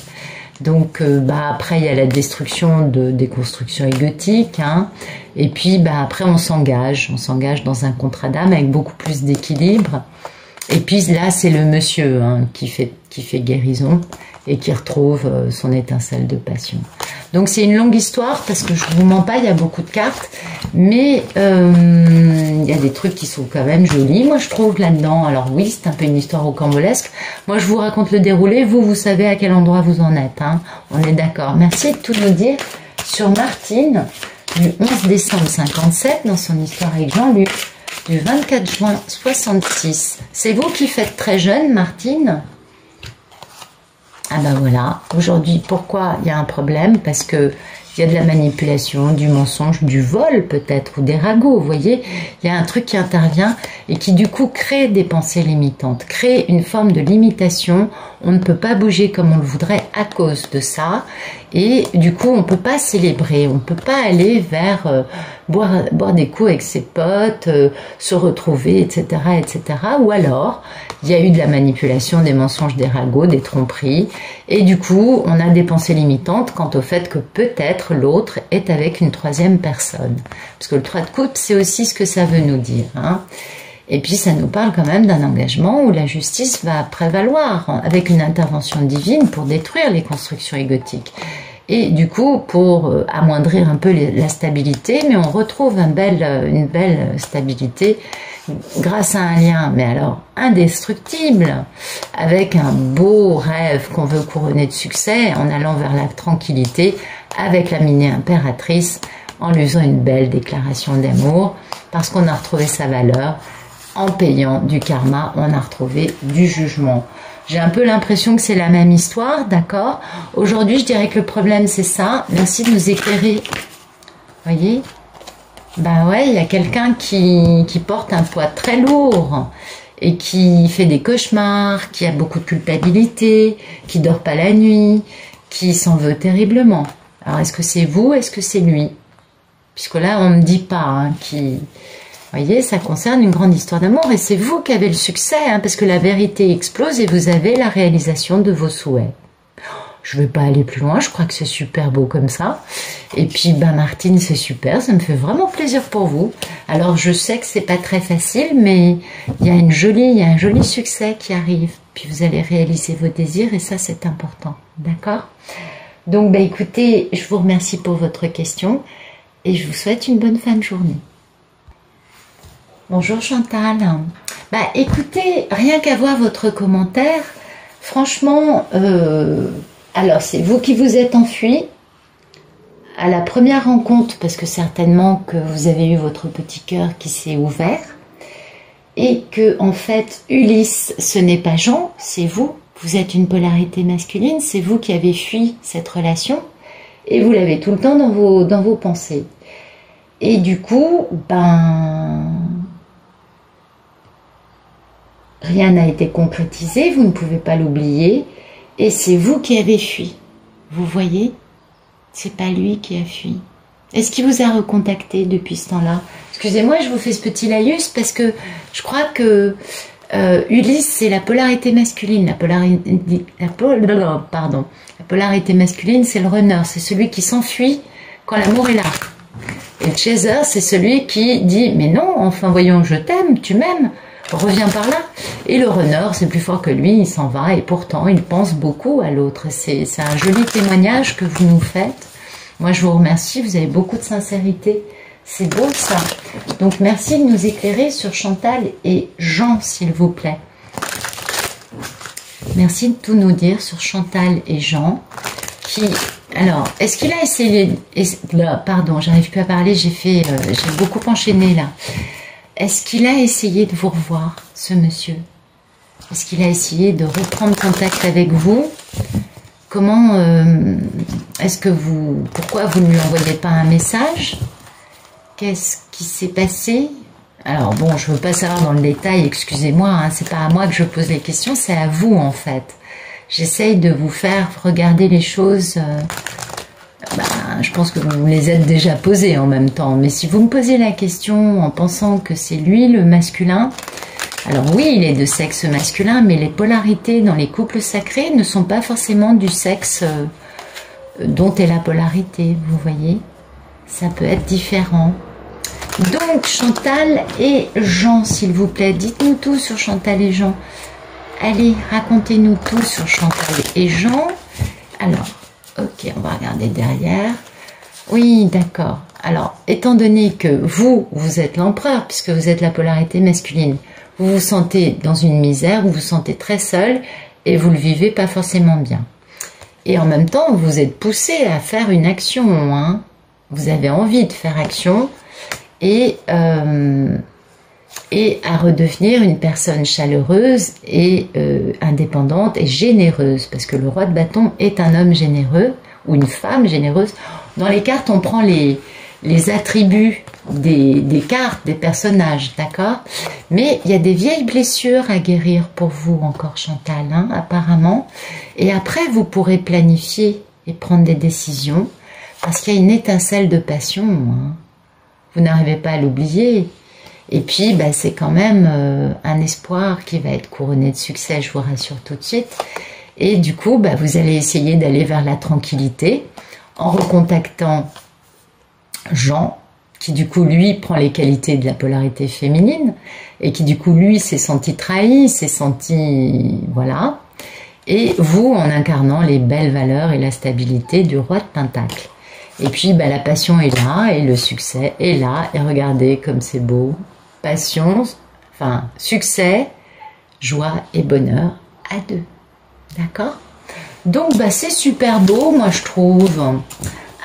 Donc bah, après, il y a la destruction des constructions égotiques, hein, et puis bah, après, on s'engage dans un contrat d'âme avec beaucoup plus d'équilibre. Et puis là, c'est le monsieur, hein, qui fait guérison et qui retrouve son étincelle de passion. Donc c'est une longue histoire, parce que je vous mens pas, il y a beaucoup de cartes, mais il y a des trucs qui sont quand même jolis, moi je trouve, là-dedans. Alors oui, c'est un peu une histoire rocambolesque. Moi je vous raconte le déroulé, vous savez à quel endroit vous en êtes, hein. On est d'accord. Merci de tout nous dire sur Martine, du 11 décembre 57, dans son histoire avec Jean-Luc, du 24 juin 66. C'est vous qui faites très jeune, Martine? Ah ben voilà, aujourd'hui, pourquoi il y a un problème? Parce que il y a de la manipulation, du mensonge, du vol peut-être, ou des ragots, vous voyez. Il y a un truc qui intervient et qui du coup crée des pensées limitantes, crée une forme de limitation. On ne peut pas bouger comme on le voudrait à cause de ça. Et du coup, on ne peut pas célébrer, on ne peut pas aller vers boire des coups avec ses potes, se retrouver, etc., etc. Ou alors, il y a eu de la manipulation, des mensonges, des ragots, des tromperies. Et du coup, on a des pensées limitantes quant au fait que peut-être l'autre est avec une 3e personne. Parce que le 3 de coupe, c'est aussi ce que ça veut nous dire, hein. Et puis ça nous parle quand même d'un engagement où la justice va prévaloir avec une intervention divine pour détruire les constructions égotiques. Et du coup, pour amoindrir un peu la stabilité, mais on retrouve une belle stabilité grâce à un lien, mais alors indestructible, avec un beau rêve qu'on veut couronner de succès en allant vers la tranquillité avec la mini-impératrice, en lui faisant une belle déclaration d'amour, parce qu'on a retrouvé sa valeur. En payant du karma, on a retrouvé du jugement. J'ai un peu l'impression que c'est la même histoire, d'accord? Aujourd'hui, je dirais que le problème, c'est ça. Merci de nous éclairer. Voyez? Bah ouais, il y a quelqu'un qui porte un poids très lourd et qui fait des cauchemars, qui a beaucoup de culpabilité, qui dort pas la nuit, qui s'en veut terriblement. Alors, est-ce que c'est vous? Est-ce que c'est lui? Puisque là, on ne me dit pas, hein, qui... Vous voyez, ça concerne une grande histoire d'amour, et c'est vous qui avez le succès, hein, parce que la vérité explose et vous avez la réalisation de vos souhaits. Je ne vais pas aller plus loin, je crois que c'est super beau comme ça. Et puis, ben Martine, c'est super, ça me fait vraiment plaisir pour vous. Alors, je sais que c'est pas très facile, mais il y a un joli succès qui arrive. Puis vous allez réaliser vos désirs, et ça, c'est important. D'accord? Donc, ben écoutez, je vous remercie pour votre question, et je vous souhaite une bonne fin de journée. Bonjour Chantal. Bah écoutez, rien qu'à voir votre commentaire, franchement, alors c'est vous qui vous êtes enfui, à la première rencontre, parce que certainement que vous avez eu votre petit cœur qui s'est ouvert, et que en fait Ulysse, ce n'est pas Jean, c'est vous. Vous êtes une polarité masculine, c'est vous qui avez fui cette relation, et vous l'avez tout le temps dans vos pensées. Et du coup, ben, rien n'a été concrétisé, vous ne pouvez pas l'oublier, et c'est vous qui avez fui. Vous voyez? C'est pas lui qui a fui. Est-ce qu'il vous a recontacté depuis ce temps-là? Excusez-moi, je vous fais ce petit laïus parce que je crois que Ulysse, c'est la polarité masculine. La polarité masculine, c'est le runner, c'est celui qui s'enfuit quand l'amour est là. Et le chaser, c'est celui qui dit « Mais non, enfin voyons, je t'aime, tu m'aimes, reviens par là ». Et le runner, c'est plus fort que lui, il s'en va et pourtant, il pense beaucoup à l'autre. C'est un joli témoignage que vous nous faites. Moi, je vous remercie, vous avez beaucoup de sincérité. C'est beau ça. Donc, merci de nous éclairer sur Chantal et Jean, s'il vous plaît. Merci de tout nous dire sur Chantal et Jean. Alors, est-ce qu'il a essayé... Là, pardon, j'arrive plus à parler, j'ai beaucoup enchaîné là. Est-ce qu'il a essayé de vous revoir, ce monsieur? Est-ce qu'il a essayé de reprendre contact avec vous? Comment pourquoi vous ne lui envoyez pas un message? Qu'est-ce qui s'est passé? Alors bon, je ne veux pas savoir dans le détail, excusez-moi, hein, c'est pas à moi que je pose les questions, c'est à vous en fait. J'essaye de vous faire regarder les choses, je pense que vous les êtes déjà posées en même temps, mais si vous me posez la question en pensant que c'est lui le masculin, alors oui, il est de sexe masculin, mais les polarités dans les couples sacrés ne sont pas forcément du sexe dont est la polarité, vous voyez? Ça peut être différent. Donc, Chantal et Jean, s'il vous plaît, dites-nous tout sur Chantal et Jean. Allez, racontez-nous tout sur Chantal et Jean. Alors, ok, on va regarder derrière. Oui, d'accord. Alors, étant donné que vous êtes l'empereur, puisque vous êtes la polarité masculine, vous vous sentez dans une misère, vous vous sentez très seul et vous le vivez pas forcément bien. Et en même temps, vous êtes poussé à faire une action. Hein. Vous avez envie de faire action et à redevenir une personne chaleureuse et indépendante et généreuse. Parce que le roi de bâton est un homme généreux ou une femme généreuse. Dans les cartes, on prend les attributs des cartes, des personnages, d'accord? Mais il y a des vieilles blessures à guérir pour vous encore, Chantal, hein, apparemment. Et après, vous pourrez planifier et prendre des décisions, parce qu'il y a une étincelle de passion. Hein. Vous n'arrivez pas à l'oublier. Et puis, c'est quand même un espoir qui va être couronné de succès, je vous rassure tout de suite. Et du coup, vous allez essayer d'aller vers la tranquillité en recontactant Jean, qui du coup lui prend les qualités de la polarité féminine et qui du coup lui s'est senti trahi, s'est senti voilà, et vous en incarnant les belles valeurs et la stabilité du roi de Pentacle. Et puis la passion est là et le succès est là et regardez comme c'est beau, passion, enfin succès, joie et bonheur à deux, d'accord? Donc c'est super beau, moi je trouve.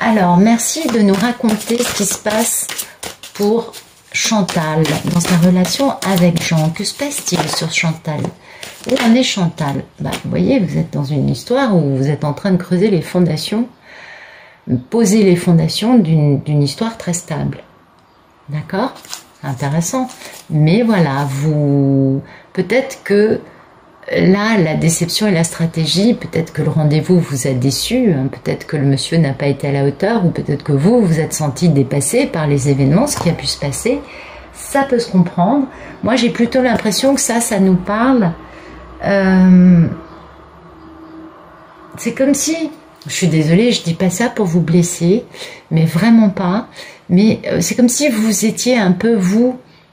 Alors, merci de nous raconter ce qui se passe pour Chantal dans sa relation avec Jean. Que se passe-t-il sur Chantal? Où en est Chantal? Vous voyez, vous êtes dans une histoire où vous êtes en train de creuser les fondations, poser les fondations d'une histoire très stable. D'accord? Intéressant. Mais voilà, peut-être que là, la déception et la stratégie, peut-être que le rendez-vous vous a déçu, hein, peut-être que le monsieur n'a pas été à la hauteur, ou peut-être que vous êtes senti dépassé par les événements, ce qui a pu se passer. Ça peut se comprendre. Moi, j'ai plutôt l'impression que ça nous parle. C'est comme si, je suis désolée, je dis pas ça pour vous blesser, mais vraiment pas. Mais c'est comme si vous étiez un peu,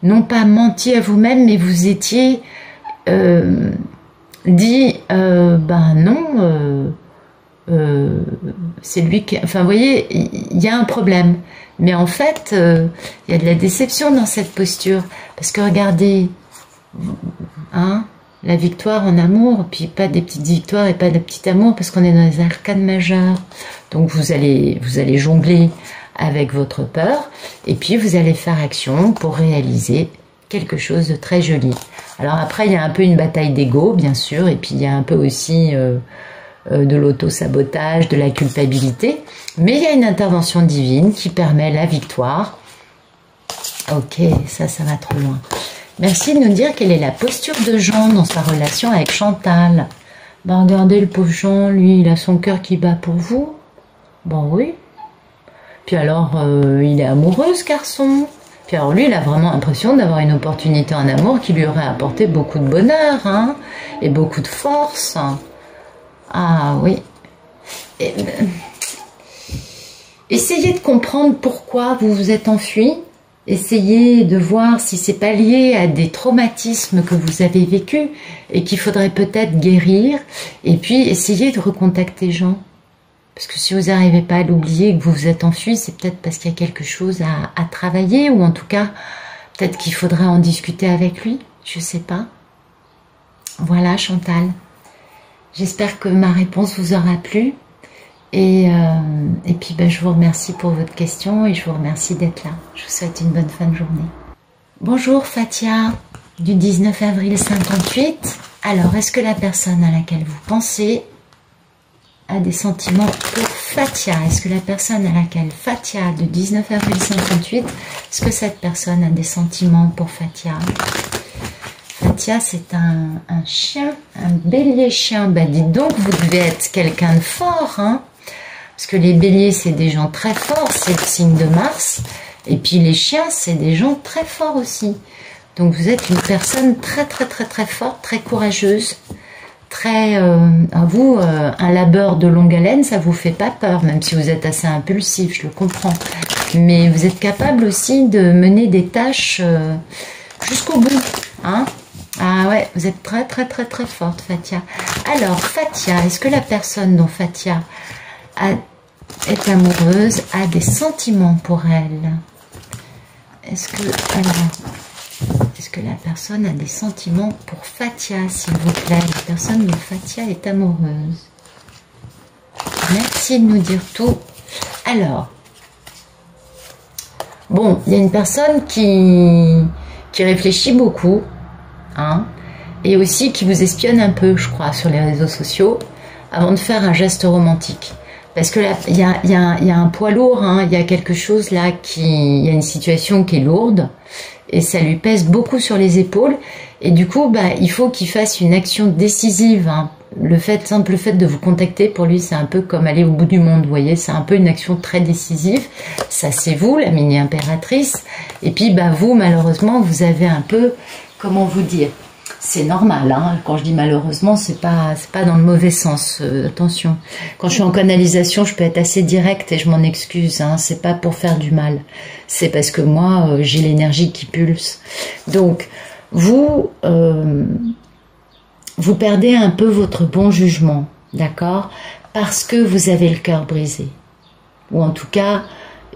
non pas menti à vous-même, mais vous étiez... dit non, c'est lui qui... Enfin, vous voyez, il y a un problème. Mais en fait, il y a de la déception dans cette posture. Parce que regardez, hein, la victoire en amour, puis pas des petites victoires et pas de petits amours, parce qu'on est dans les arcanes majeures. Donc vous allez jongler avec votre peur, et puis vous allez faire action pour réaliser quelque chose de très joli. Alors après, il y a un peu une bataille d'ego, bien sûr, et puis il y a un peu aussi de l'auto-sabotage, de la culpabilité, mais il y a une intervention divine qui permet la victoire. Ok, ça va trop loin. Merci de nous dire quelle est la posture de Jean dans sa relation avec Chantal. Ben regardez le pauvre Jean, lui, il a son cœur qui bat pour vous. Bon oui. Puis alors, il est amoureux ce garçon. Puis alors lui, il a vraiment l'impression d'avoir une opportunité en amour qui lui aurait apporté beaucoup de bonheur, hein, et beaucoup de force. Ah oui. Essayez de comprendre pourquoi vous vous êtes enfui. Essayez de voir si c'est pas lié à des traumatismes que vous avez vécus et qu'il faudrait peut-être guérir. Et puis, essayez de recontacter Jean. Parce que si vous n'arrivez pas à l'oublier et que vous vous êtes enfui, c'est peut-être parce qu'il y a quelque chose à travailler, ou en tout cas, peut-être qu'il faudra en discuter avec lui. Je sais pas. Voilà, Chantal. J'espère que ma réponse vous aura plu. Et puis ben, je vous remercie pour votre question et je vous remercie d'être là. Je vous souhaite une bonne fin de journée. Bonjour Fatia, du 19 avril 58. Alors, est-ce que la personne à laquelle vous pensez a des sentiments pour Fatia? Est-ce que la personne à laquelle Fatia, du 19 avril 58, est-ce que cette personne a des sentiments pour Fatia? Fatia, c'est un chien, un bélier chien. Bah dites donc, vous devez être quelqu'un de fort, hein? Parce que les béliers, c'est des gens très forts, c'est le signe de Mars. Et puis les chiens, c'est des gens très forts aussi. Donc vous êtes une personne très très très très forte, très courageuse. Très, à vous, un labeur de longue haleine, ça vous fait pas peur, même si vous êtes assez impulsif, je le comprends. Mais vous êtes capable aussi de mener des tâches jusqu'au bout, hein? Ah ouais, vous êtes très très très très forte, Fatia. Alors, Fatia, est-ce que la personne dont Fatia est amoureuse a des sentiments pour elle? Est-ce que la personne a des sentiments pour Fatia, s'il vous plaît? La personne dont Fatia est amoureuse. Merci de nous dire tout. Alors, bon, il y a une personne qui réfléchit beaucoup, hein, et aussi qui vous espionne un peu, je crois, sur les réseaux sociaux, avant de faire un geste romantique. Parce que là, il y a un poids lourd, hein, il y a quelque chose là il y a une situation qui est lourde, et ça lui pèse beaucoup sur les épaules, et du coup, bah, il faut qu'il fasse une action décisive, hein. Simple fait de vous contacter, pour lui, c'est un peu comme aller au bout du monde, vous voyez, c'est un peu une action très décisive. Ça, c'est vous, la mini-impératrice, et puis, bah, vous, malheureusement, vous avez un peu, comment vous dire, c'est normal, hein. Quand je dis malheureusement, c'est pas dans le mauvais sens, attention. Quand je suis en canalisation, je peux être assez directe et je m'en excuse, hein. C'est pas pour faire du mal, c'est parce que moi, j'ai l'énergie qui pulse. Donc, vous perdez un peu votre bon jugement, d'accord? Parce que vous avez le cœur brisé. Ou en tout cas,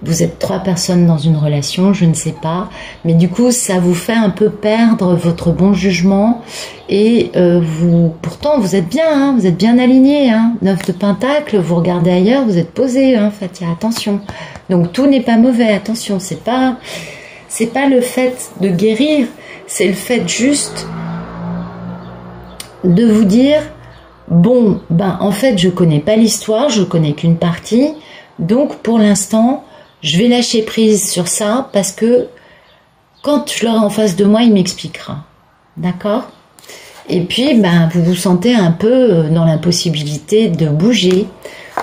vous êtes 3 personnes dans une relation, je ne sais pas, mais du coup ça vous fait un peu perdre votre bon jugement, et pourtant vous êtes bien, hein, vous êtes bien aligné, hein, 9 de pentacle, vous regardez ailleurs, vous êtes posé, hein, Fatia, attention. Donc tout n'est pas mauvais, attention, c'est pas le fait de guérir, c'est le fait juste de vous dire, bon, ben en fait je connais pas l'histoire, je connais qu'une partie, donc pour l'instant je vais lâcher prise sur ça, parce que quand je l'aurai en face de moi, il m'expliquera. D'accord? Et puis, ben, vous vous sentez un peu dans l'impossibilité de bouger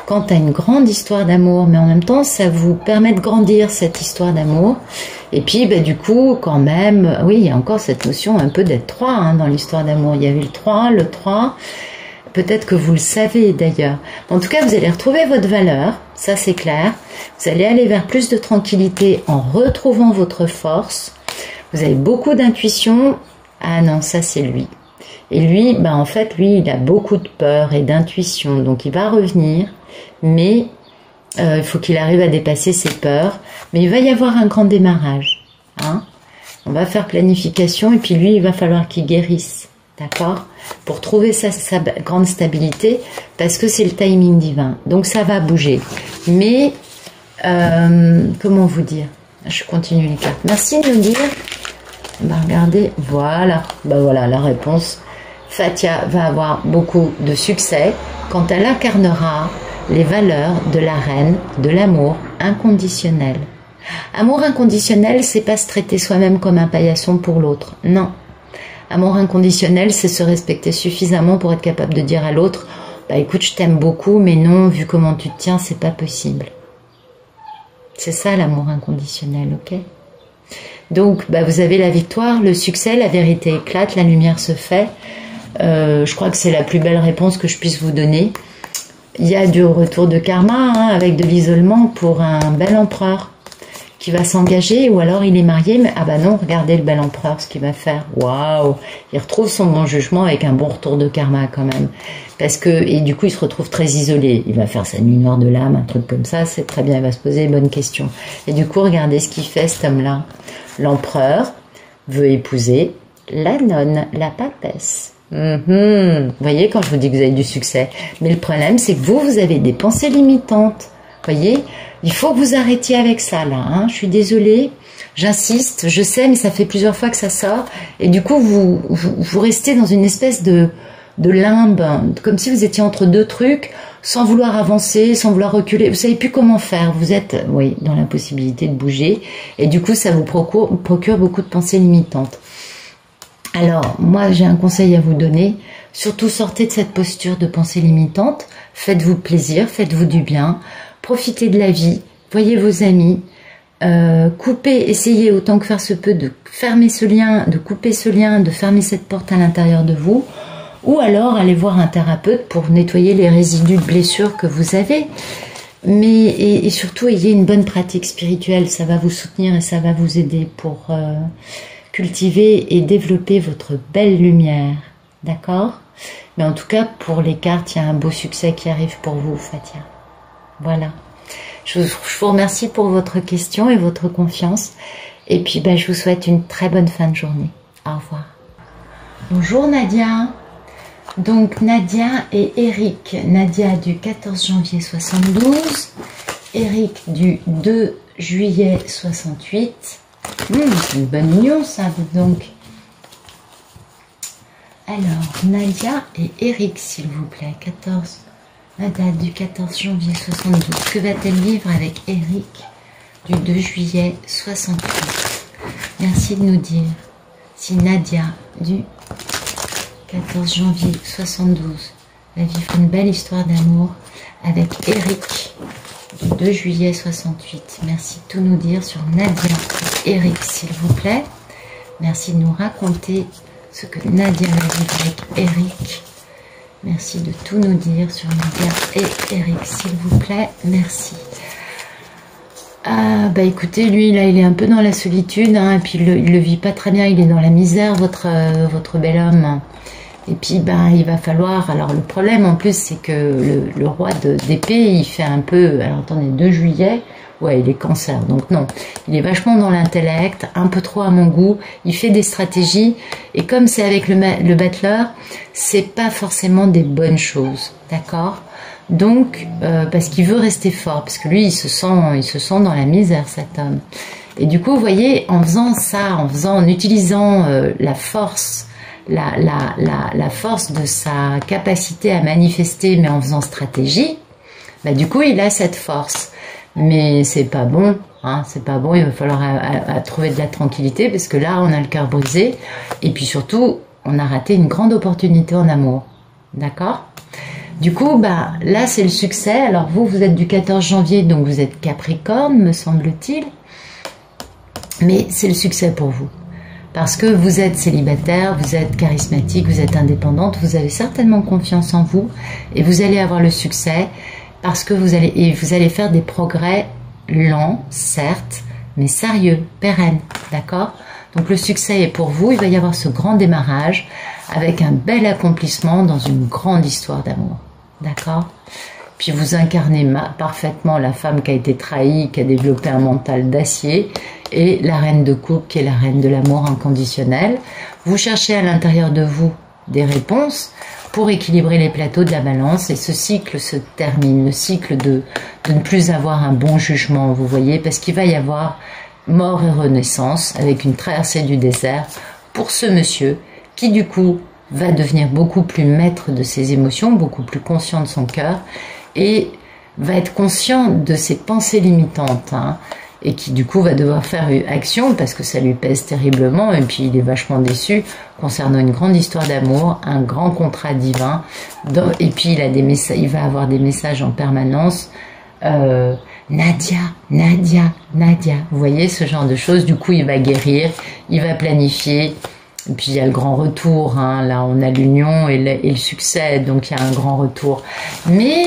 quant à une grande histoire d'amour. Mais en même temps, ça vous permet de grandir, cette histoire d'amour. Et puis, ben, du coup, quand même, oui, il y a encore cette notion un peu d'être 3, hein, dans l'histoire d'amour. Il y avait le 3... Peut-être que vous le savez d'ailleurs. En tout cas, vous allez retrouver votre valeur, ça c'est clair. Vous allez aller vers plus de tranquillité en retrouvant votre force. Vous avez beaucoup d'intuition. Ah non, ça c'est lui. Et lui, ben en fait, lui, il a beaucoup de peur et d'intuition. Donc il va revenir, mais il faut qu'il arrive à dépasser ses peurs. Mais il va y avoir un grand démarrage, hein. On va faire planification, et puis lui, il va falloir qu'il guérisse. d'accord? Pour trouver sa grande stabilité, parce que c'est le timing divin. Donc ça va bouger. Mais, comment vous dire? Je continue les cartes. Merci de nous dire. Bah regardez, voilà. Bah voilà la réponse. Fatia va avoir beaucoup de succès quand elle incarnera les valeurs de la reine de l'amour inconditionnel. Amour inconditionnel, c'est pas se traiter soi-même comme un paillasson pour l'autre. Non. Amour inconditionnel, c'est se respecter suffisamment pour être capable de dire à l'autre, bah écoute, je t'aime beaucoup, mais non, vu comment tu te tiens, c'est pas possible. C'est ça l'amour inconditionnel, ok? Donc, bah, vous avez la victoire, le succès, la vérité éclate, la lumière se fait. Je crois que c'est la plus belle réponse que je puisse vous donner. Il y a du retour de karma, hein, avec de l'isolement pour un bel empereur qui va s'engager, ou alors il est marié, mais ah bah non, regardez le bel empereur, ce qu'il va faire. Waouh! Il retrouve son bon jugement avec un bon retour de karma quand même. Parce que, et du coup, il se retrouve très isolé. Il va faire sa nuit noire de l'âme, un truc comme ça, c'est très bien, il va se poser les bonnes questions. Et du coup, regardez ce qu'il fait, cet homme-là. L'empereur veut épouser la nonne, la papesse. Vous voyez, quand je vous dis que vous avez du succès. Mais le problème, c'est que vous avez des pensées limitantes. Vous voyez, il faut que vous arrêtiez avec ça, là. Hein. Je suis désolée, j'insiste, je sais, mais ça fait plusieurs fois que ça sort. Et du coup, vous restez dans une espèce de limbe, comme si vous étiez entre deux trucs, sans vouloir avancer, sans vouloir reculer. Vous savez plus comment faire. Vous êtes, oui, dans l'impossibilité de bouger. Et du coup, ça vous procure beaucoup de pensées limitantes. Alors, moi, j'ai un conseil à vous donner. Surtout, sortez de cette posture de pensée limitante. Faites-vous plaisir, faites-vous du bien. Profitez de la vie. Voyez vos amis. Coupez, essayez autant que faire se peut de fermer ce lien, de couper ce lien, de fermer cette porte à l'intérieur de vous. Ou alors, allez voir un thérapeute pour nettoyer les résidus de blessures que vous avez. Mais, et surtout, ayez une bonne pratique spirituelle. Ça va vous soutenir et ça va vous aider pour... cultiver et développer votre belle lumière, d'accord? Mais en tout cas, pour les cartes, il y a un beau succès qui arrive pour vous, Fatia. Voilà. Je vous remercie pour votre question et votre confiance. Et puis, ben, je vous souhaite une très bonne fin de journée. Au revoir. Bonjour Nadia. Donc, Nadia et Eric. Nadia du 14 janvier 72. Eric du 2 juillet 68. C'est une bonne union, ça, donc. Alors, Nadia et Eric, s'il vous plaît. Nadia du 14 janvier 72. Que va-t-elle vivre avec Eric du 2 juillet 68? Merci de nous dire si Nadia du 14 janvier 72 va vivre une belle histoire d'amour avec Eric du 2 juillet 68. Merci de tout nous dire sur Nadia et Eric, s'il vous plaît. Merci de nous raconter ce que Nadia va vivre avec Eric. Merci de tout nous dire sur Nadia et Eric, s'il vous plaît. Merci. Ah, bah écoutez, lui, là, il est un peu dans la solitude, hein, et puis il le vit pas très bien, il est dans la misère, votre bel homme. Et puis, ben, il va falloir... Alors, le problème, en plus, c'est que le roi d'épée, il fait un peu... Alors, attendez, 2 juillet... Ouais, il est cancer, donc non. Il est vachement dans l'intellect, un peu trop à mon goût. Il fait des stratégies. Et comme c'est avec le battleur, c'est pas forcément des bonnes choses. D'accord? Donc, parce qu'il veut rester fort. Parce que lui, il se sent dans la misère, cet homme. Et du coup, vous voyez, en faisant ça, en utilisant la force... La force de sa capacité à manifester, mais en faisant stratégie, bah, du coup, il a cette force. Mais c'est pas bon, hein, c'est pas bon, il va falloir trouver de la tranquillité, parce que là, on a le cœur brisé, et puis surtout, on a raté une grande opportunité en amour. D'accord? Du coup, bah, là, c'est le succès. Alors, vous êtes du 14 janvier, donc vous êtes Capricorne, me semble-t-il. Mais c'est le succès pour vous. Parce que vous êtes célibataire, vous êtes charismatique, vous êtes indépendante, vous avez certainement confiance en vous et vous allez avoir le succès parce que vous allez faire des progrès lents, certes, mais sérieux, pérennes, d'accord? Donc le succès est pour vous, il va y avoir ce grand démarrage avec un bel accomplissement dans une grande histoire d'amour, d'accord? Puis vous incarnez parfaitement la femme qui a été trahie, qui a développé un mental d'acier, et la reine de coupe qui est la reine de l'amour inconditionnel. Vous cherchez à l'intérieur de vous des réponses pour équilibrer les plateaux de la balance, et ce cycle se termine, le cycle de ne plus avoir un bon jugement, vous voyez, parce qu'il va y avoir mort et renaissance avec une traversée du désert pour ce monsieur qui du coup va devenir beaucoup plus maître de ses émotions, beaucoup plus conscient de son cœur et va être conscient de ses pensées limitantes, hein, et qui du coup va devoir faire une action parce que ça lui pèse terriblement, et puis il est vachement déçu concernant une grande histoire d'amour, un grand contrat divin, et puis il va avoir des messages en permanence, Nadia, Nadia, Nadia, vous voyez ce genre de choses. Du coup il va guérir, il va planifier, et puis il y a le grand retour, hein. Là on a l'union et le succès, donc il y a un grand retour, mais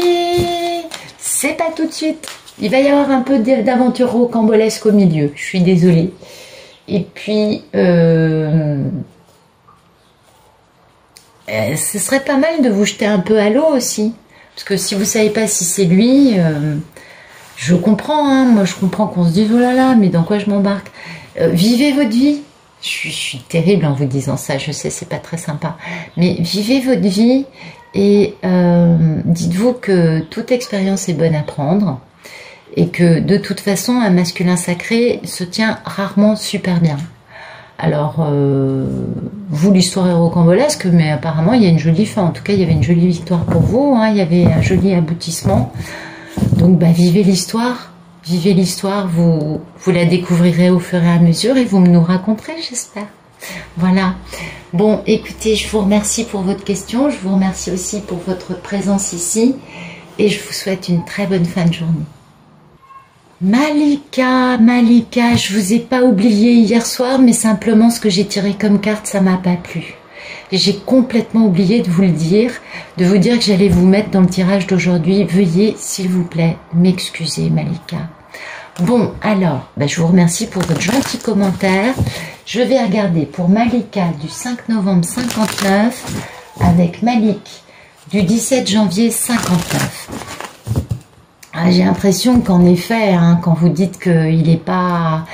c'est pas tout de suite. Il va y avoir un peu d'aventure rocambolesque au milieu, je suis désolée. Et puis, ce serait pas mal de vous jeter un peu à l'eau aussi. Parce que si vous savez pas si c'est lui, je comprends, hein, moi je comprends qu'on se dise, oh là là, mais dans quoi je m'embarque? Vivez votre vie. Je suis terrible en vous disant ça, je sais, c'est pas très sympa. Mais vivez votre vie et dites-vous que toute expérience est bonne à prendre. Et que de toute façon un masculin sacré se tient rarement super bien. Alors vous, l'histoire est rocambolesque, mais apparemment il y a une jolie fin, en tout cas il y avait une jolie victoire pour vous, hein, il y avait un joli aboutissement, donc bah, vivez l'histoire, vous la découvrirez au fur et à mesure et vous me nous raconterez, j'espère. Voilà, bon écoutez, je vous remercie pour votre question, je vous remercie aussi pour votre présence ici et je vous souhaite une très bonne fin de journée. Malika, je vous ai pas oublié hier soir, mais simplement ce que j'ai tiré comme carte, ça m'a pas plu. J'ai complètement oublié de vous le dire, de vous dire que j'allais vous mettre dans le tirage d'aujourd'hui. Veuillez, s'il vous plaît, m'excuser, Malika. Bon, alors, je vous remercie pour votre gentil commentaire. Je vais regarder pour Malika du 5 novembre 59 avec Malik du 17 janvier 59. Ah, j'ai l'impression qu'en effet, hein, quand vous dites qu'il n'est pas...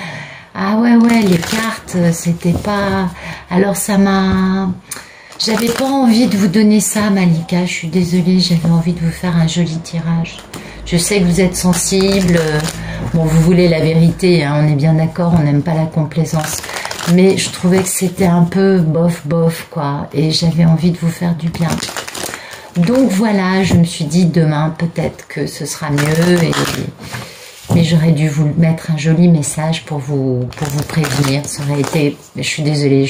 Ah ouais, les cartes, c'était pas... Alors ça m'a... J'avais pas envie de vous donner ça, Malika, je suis désolée, j'avais envie de vous faire un joli tirage. Je sais que vous êtes sensible, bon, vous voulez la vérité, hein, on est bien d'accord, on n'aime pas la complaisance. Mais je trouvais que c'était un peu bof, quoi, et j'avais envie de vous faire du bien. Donc voilà, je me suis dit demain peut-être que ce sera mieux, mais j'aurais dû vous mettre un joli message pour vous prévenir. Ça aurait été, je suis désolée,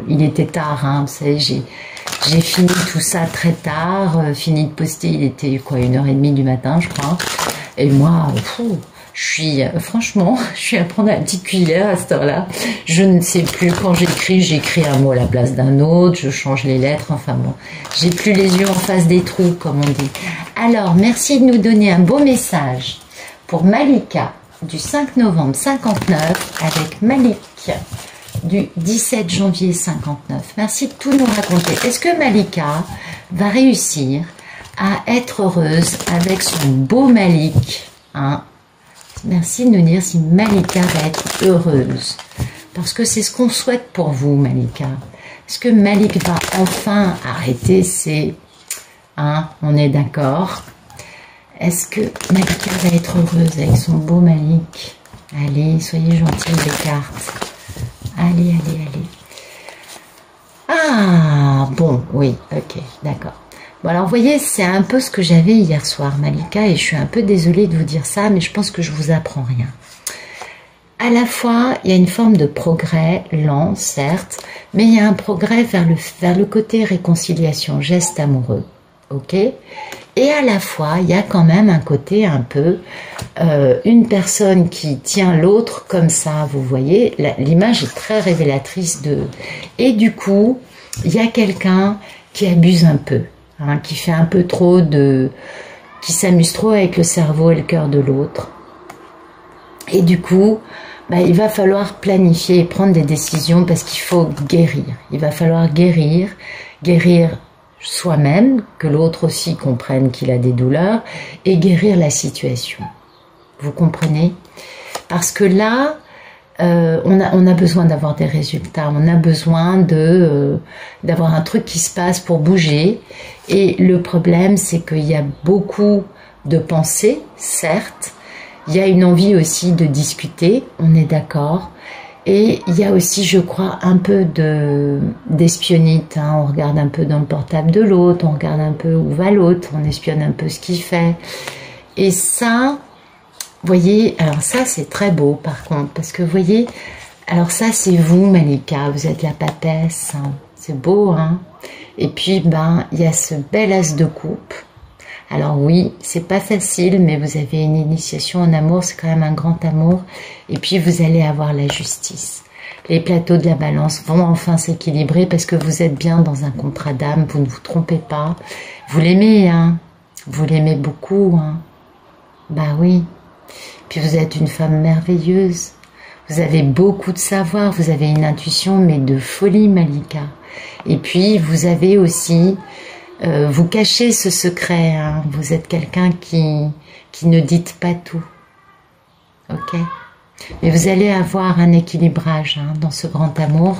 il était tard, hein, vous savez, j'ai fini tout ça très tard, fini de poster, il était quoi, 1h30 du matin je crois, et moi, franchement, je suis à prendre la petite cuillère à cette heure-là. Je ne sais plus, quand j'écris un mot à la place d'un autre, je change les lettres, enfin bon, j'ai plus les yeux en face des trous, comme on dit. Alors, merci de nous donner un beau message pour Malika du 5 novembre 59 avec Malik du 17 janvier 59. Merci de tout nous raconter. Est-ce que Malika va réussir à être heureuse avec son beau Malik, hein? Merci de nous dire si Malika va être heureuse. Parce que c'est ce qu'on souhaite pour vous, Malika. Est-ce que Malik va enfin arrêter ses... Hein, on est d'accord. Est-ce que Malika va être heureuse avec son beau Malik? Allez, soyez gentils les cartes. Allez. Ah, bon, oui, ok, d'accord. Bon, alors, vous voyez, c'est un peu ce que j'avais hier soir, Malika, et je suis un peu désolée de vous dire ça, mais je pense que je vous apprends rien. À la fois, il y a une forme de progrès, lent, certes, mais il y a un progrès vers le côté réconciliation, geste amoureux, ok? Et à la fois, il y a quand même un côté un peu, une personne qui tient l'autre comme ça, vous voyez, l'image est très révélatrice de... Et du coup, il y a quelqu'un qui abuse un peu. Hein, qui fait un peu trop de... qui s'amuse trop avec le cerveau et le cœur de l'autre. Et du coup, il va falloir planifier et prendre des décisions parce qu'il faut guérir. Il va falloir guérir soi-même, que l'autre aussi comprenne qu'il a des douleurs, et guérir la situation. Vous comprenez? Parce que là, On a besoin d'avoir des résultats, on a besoin d'avoir un truc qui se passe pour bouger. Et le problème, c'est qu'il y a beaucoup de pensées, certes. Il y a une envie aussi de discuter, on est d'accord. Et il y a aussi, je crois, un peu d'espionnite. Hein. On regarde un peu dans le portable de l'autre, on regarde un peu où va l'autre, on espionne un peu ce qu'il fait. Et ça... Vous voyez, alors ça c'est très beau par contre, parce que vous voyez, alors ça c'est vous Malika, vous êtes la papesse, hein, c'est beau, hein. Et puis ben, il y a ce bel as de coupe. Alors oui, c'est pas facile, mais vous avez une initiation en amour, c'est quand même un grand amour. Et puis vous allez avoir la justice. Les plateaux de la balance vont enfin s'équilibrer parce que vous êtes bien dans un contrat d'âme, vous ne vous trompez pas. Vous l'aimez, hein, vous l'aimez beaucoup, hein. Bah oui. Puis vous êtes une femme merveilleuse, vous avez beaucoup de savoir, vous avez une intuition mais de folie Malika. Et puis vous avez aussi, vous cachez ce secret, hein. Vous êtes quelqu'un qui ne dites pas tout, ok. Mais vous allez avoir un équilibrage hein, dans ce grand amour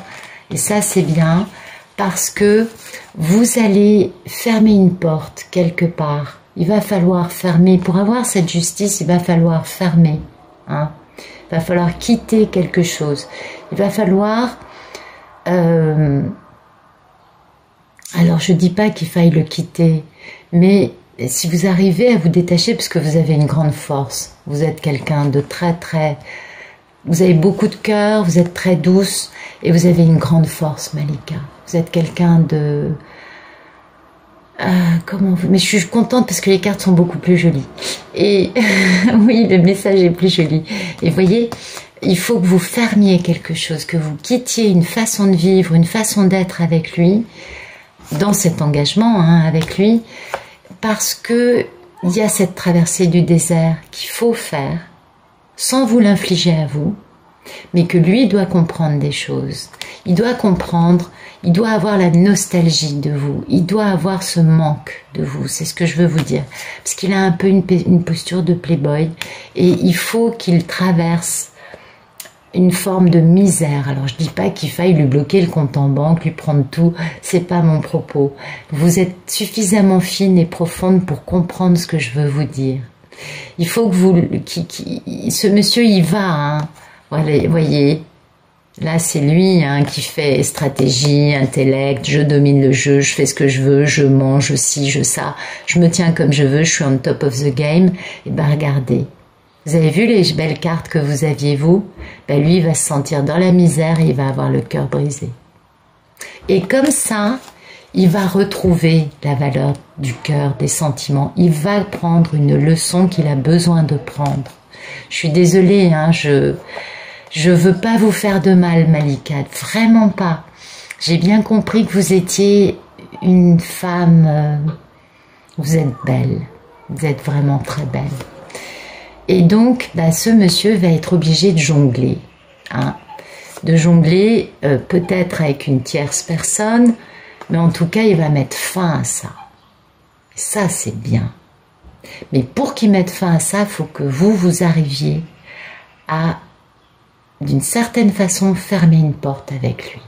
et ça c'est bien parce que vous allez fermer une porte quelque part. Il va falloir fermer, pour avoir cette justice, il va falloir fermer. Hein. Il va falloir quitter quelque chose. Il va falloir... alors, je ne dis pas qu'il faille le quitter, mais si vous arrivez à vous détacher, parce que vous avez une grande force, vous êtes quelqu'un de très... Vous avez beaucoup de cœur, vous êtes très douce, et vous avez une grande force, Malika. Vous êtes quelqu'un de... mais je suis contente parce que les cartes sont beaucoup plus jolies et oui le message est plus joli et vous voyez il faut que vous fermiez quelque chose, que vous quittiez une façon de vivre, une façon d'être avec lui dans cet engagement hein, avec lui parce que il y a cette traversée du désert qu'il faut faire sans vous l'infliger à vous mais que lui doit comprendre des choses, il doit comprendre. Il doit avoir la nostalgie de vous. Il doit avoir ce manque de vous. C'est ce que je veux vous dire. Parce qu'il a un peu une posture de playboy. Et il faut qu'il traverse une forme de misère. Alors je dis pas qu'il faille lui bloquer le compte en banque, lui prendre tout. C'est pas mon propos. Vous êtes suffisamment fine et profonde pour comprendre ce que je veux vous dire. Il faut que vous... ce monsieur, il va. Hein. Voilà, voyez... Là, c'est lui hein, qui fait stratégie, intellect, je domine le jeu, je fais ce que je veux, je mange, je ci, je ça, je me tiens comme je veux, je suis on top of the game. Et ben regardez, vous avez vu les belles cartes que vous aviez vous? Ben lui, il va se sentir dans la misère et il va avoir le cœur brisé. Et comme ça, il va retrouver la valeur du cœur, des sentiments. Il va prendre une leçon qu'il a besoin de prendre. Je suis désolée, hein, je veux pas vous faire de mal, Malika, vraiment pas. J'ai bien compris que vous étiez une femme... vous êtes belle, vous êtes vraiment très belle. Et donc, bah, ce monsieur va être obligé de jongler. Hein, de jongler peut-être avec une tierce personne, mais en tout cas, il va mettre fin à ça. Ça, c'est bien. Mais pour qu'il mette fin à ça, il faut que vous arriviez à... d'une certaine façon, fermer une porte avec lui.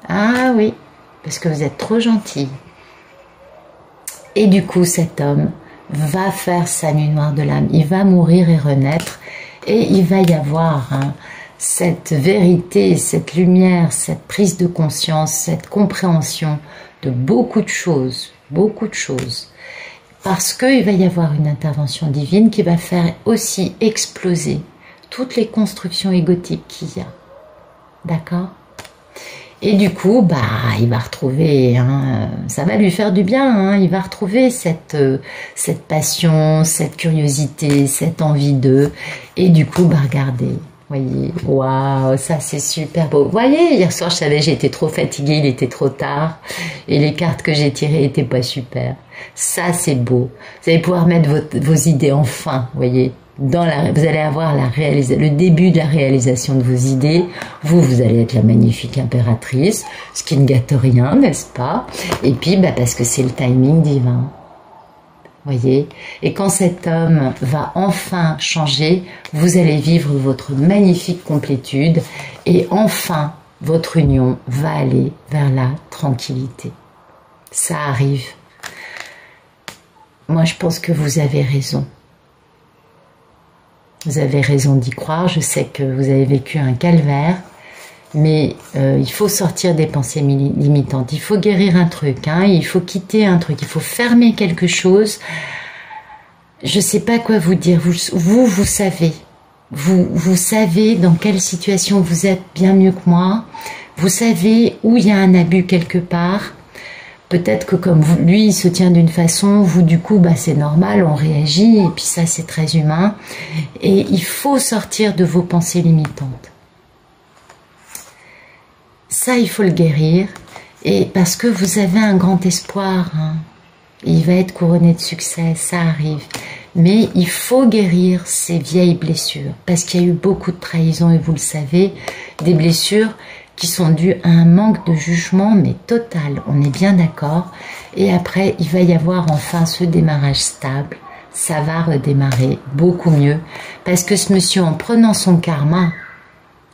Ah oui, parce que vous êtes trop gentil. Et du coup, cet homme va faire sa nuit noire de l'âme. Il va mourir et renaître. Et il va y avoir hein, cette vérité, cette lumière, cette prise de conscience, cette compréhension de beaucoup de choses. Beaucoup de choses. Parce qu'il va y avoir une intervention divine qui va faire aussi exploser toutes les constructions égotiques qu'il y a. D'accord? Et du coup, bah, il va retrouver, hein, ça va lui faire du bien, hein, il va retrouver cette passion, cette curiosité, cette envie d'eux. Et du coup, bah, regardez, voyez, waouh, ça c'est super beau. Vous voyez, hier soir, je savais, j'étais trop fatiguée, il était trop tard, et les cartes que j'ai tirées étaient pas super. Ça c'est beau. Vous allez pouvoir mettre vos idées enfin, voyez. Vous allez avoir le début de la réalisation de vos idées. Vous allez être la magnifique impératrice, ce qui ne gâte rien, n'est-ce pas? Et puis, bah, parce que c'est le timing divin. voyez. Et quand cet homme va enfin changer, vous allez vivre votre magnifique complétude et enfin votre union va aller vers la tranquillité. Ça arrive. Moi, je pense que vous avez raison. Vous avez raison d'y croire. Je sais que vous avez vécu un calvaire, mais il faut sortir des pensées limitantes. Il faut guérir un truc, hein, il faut quitter un truc, il faut fermer quelque chose. Je ne sais pas quoi vous dire. Vous savez. Vous savez dans quelle situation vous êtes bien mieux que moi. Vous savez où il y a un abus quelque part. Peut-être que comme lui, il se tient d'une façon, vous, du coup, bah, c'est normal, on réagit, et puis ça, c'est très humain. Et il faut sortir de vos pensées limitantes. Ça, il faut le guérir, et parce que vous avez un grand espoir, hein. Il va être couronné de succès, ça arrive. Mais il faut guérir ces vieilles blessures, parce qu'il y a eu beaucoup de trahisons, et vous le savez, des blessures qui sont dues à un manque de jugement, mais total, on est bien d'accord. Et après, il va y avoir enfin ce démarrage stable. Ça va redémarrer beaucoup mieux. Parce que ce monsieur, en prenant son karma,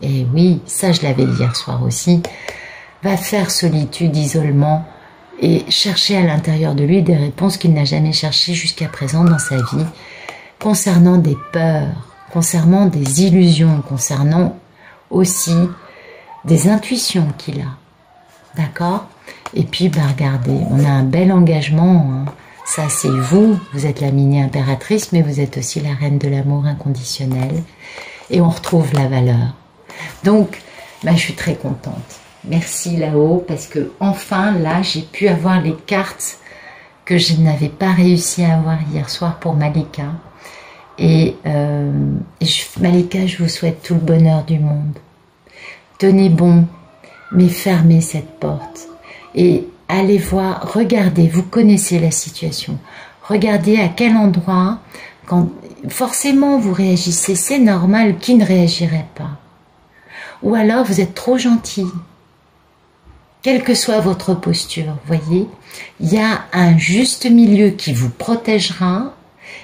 et oui, ça je l'avais dit hier soir aussi, va faire solitude, isolement, et chercher à l'intérieur de lui des réponses qu'il n'a jamais cherchées jusqu'à présent dans sa vie, concernant des peurs, concernant des illusions, concernant aussi des intuitions qu'il a, d'accord? Et puis, bah, regardez, on a un bel engagement, hein. Ça c'est vous êtes la mini-impératrice, mais vous êtes aussi la reine de l'amour inconditionnel, et on retrouve la valeur. Donc, bah, je suis très contente. Merci là-haut, parce que enfin, là, j'ai pu avoir les cartes que je n'avais pas réussi à avoir hier soir pour Malika. Et Malika, je vous souhaite tout le bonheur du monde. Tenez bon, mais fermez cette porte. Et allez voir, regardez, vous connaissez la situation. Regardez à quel endroit, quand forcément vous réagissez, c'est normal, qui ne réagirait pas? Ou alors vous êtes trop gentil. Quelle que soit votre posture, voyez, il y a un juste milieu qui vous protégera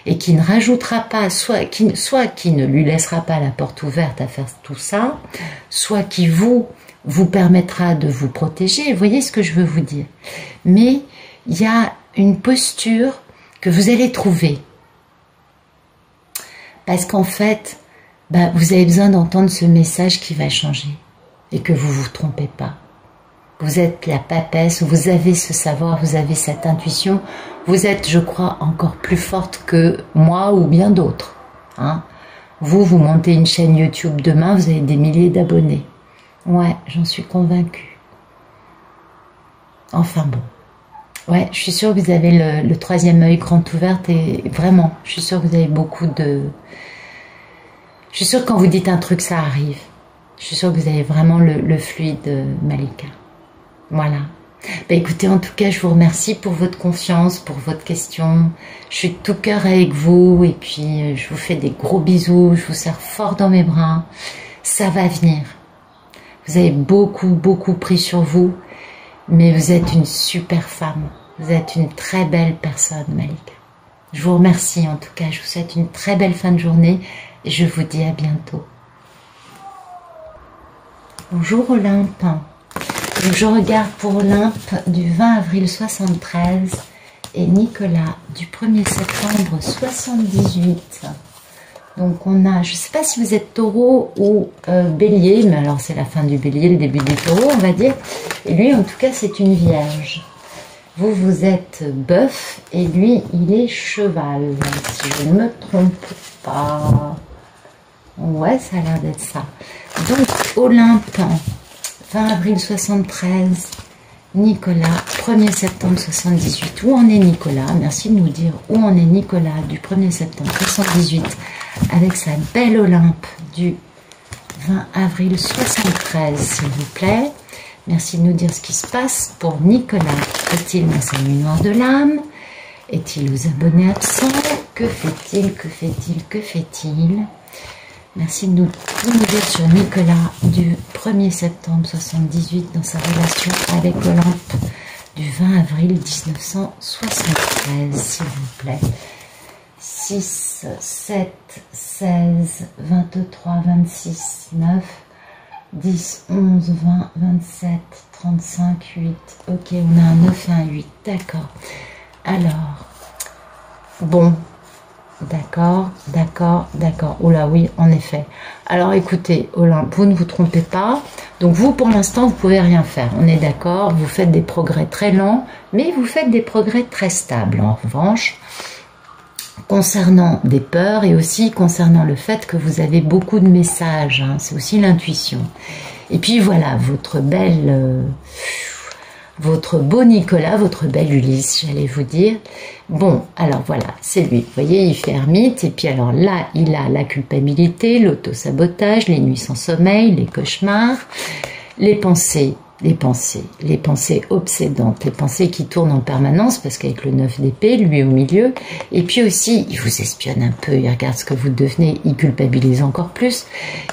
et qui ne rajoutera pas, soit qui ne lui laissera pas la porte ouverte à faire tout ça, soit qui vous permettra de vous protéger. Vous voyez ce que je veux vous dire? Mais il y a une posture que vous allez trouver. Parce qu'en fait, bah, vous avez besoin d'entendre ce message qui va changer et que vous ne vous trompez pas. Vous êtes la papesse, vous avez ce savoir, vous avez cette intuition. Vous êtes, je crois, encore plus forte que moi ou bien d'autres. Hein. Vous montez une chaîne YouTube demain, vous avez des milliers d'abonnés. Ouais, j'en suis convaincue. Enfin bon. Ouais, je suis sûre que vous avez le troisième œil grand ouvert et vraiment, je suis sûre que vous avez beaucoup de... Je suis sûre que quand vous dites un truc, ça arrive. Je suis sûre que vous avez vraiment le fluide, Malika. Voilà. Ben écoutez, en tout cas, je vous remercie pour votre confiance, pour votre question. Je suis de tout cœur avec vous et puis je vous fais des gros bisous. Je vous serre fort dans mes bras. Ça va venir. Vous avez beaucoup pris sur vous, mais vous êtes une super femme. Vous êtes une très belle personne, Malika. Je vous remercie en tout cas. Je vous souhaite une très belle fin de journée et je vous dis à bientôt. Bonjour Olympe. Donc je regarde pour Olympe du 20 avril 73 et Nicolas du 1er septembre 78. Donc on a, je ne sais pas si vous êtes taureau ou bélier, mais alors c'est la fin du bélier, le début des taureaux on va dire. Et lui en tout cas c'est une vierge. Vous êtes bœuf et lui il est cheval, si je ne me trompe pas. Ouais, ça a l'air d'être ça. Donc Olympe, 20 avril 73, Nicolas, 1er septembre 78. Où en est Nicolas? Merci de nous dire où en est Nicolas du 1er septembre 78 avec sa belle Olympe du 20 avril 73, s'il vous plaît. Merci de nous dire ce qui se passe pour Nicolas. Est-il dans sa nuit noire de l'âme? Est-il aux abonnés absents? Que fait-il? Que fait-il? Que fait-il? Merci de nous dire sur Nicolas du 1er septembre 78 dans sa relation avec Olympe du 20 avril 1960. 13, s'il vous plaît. 6, 7, 16, 23, 26, 9, 10, 11, 20, 27, 35, 8. Ok, on a un 9 et un 8. D'accord. Alors, bon. D'accord, d'accord, d'accord. Oh là, oui, en effet. Alors, écoutez, Olympe, vous ne vous trompez pas. Donc, vous, pour l'instant, vous pouvez rien faire. On est d'accord, vous faites des progrès très lents, mais vous faites des progrès très stables. En revanche, concernant des peurs et aussi concernant le fait que vous avez beaucoup de messages, hein, c'est aussi l'intuition. Et puis, voilà, votre beau Nicolas, votre belle Ulysse, j'allais vous dire. Bon, alors voilà, c'est lui. Vous voyez, il fait ermite. Et puis alors là, il a la culpabilité, l'auto-sabotage, les nuits sans sommeil, les cauchemars, les pensées obsédantes, les pensées qui tournent en permanence, parce qu'avec le 9 d'épée, lui au milieu, et puis aussi, il vous espionne un peu, il regarde ce que vous devenez, il culpabilise encore plus,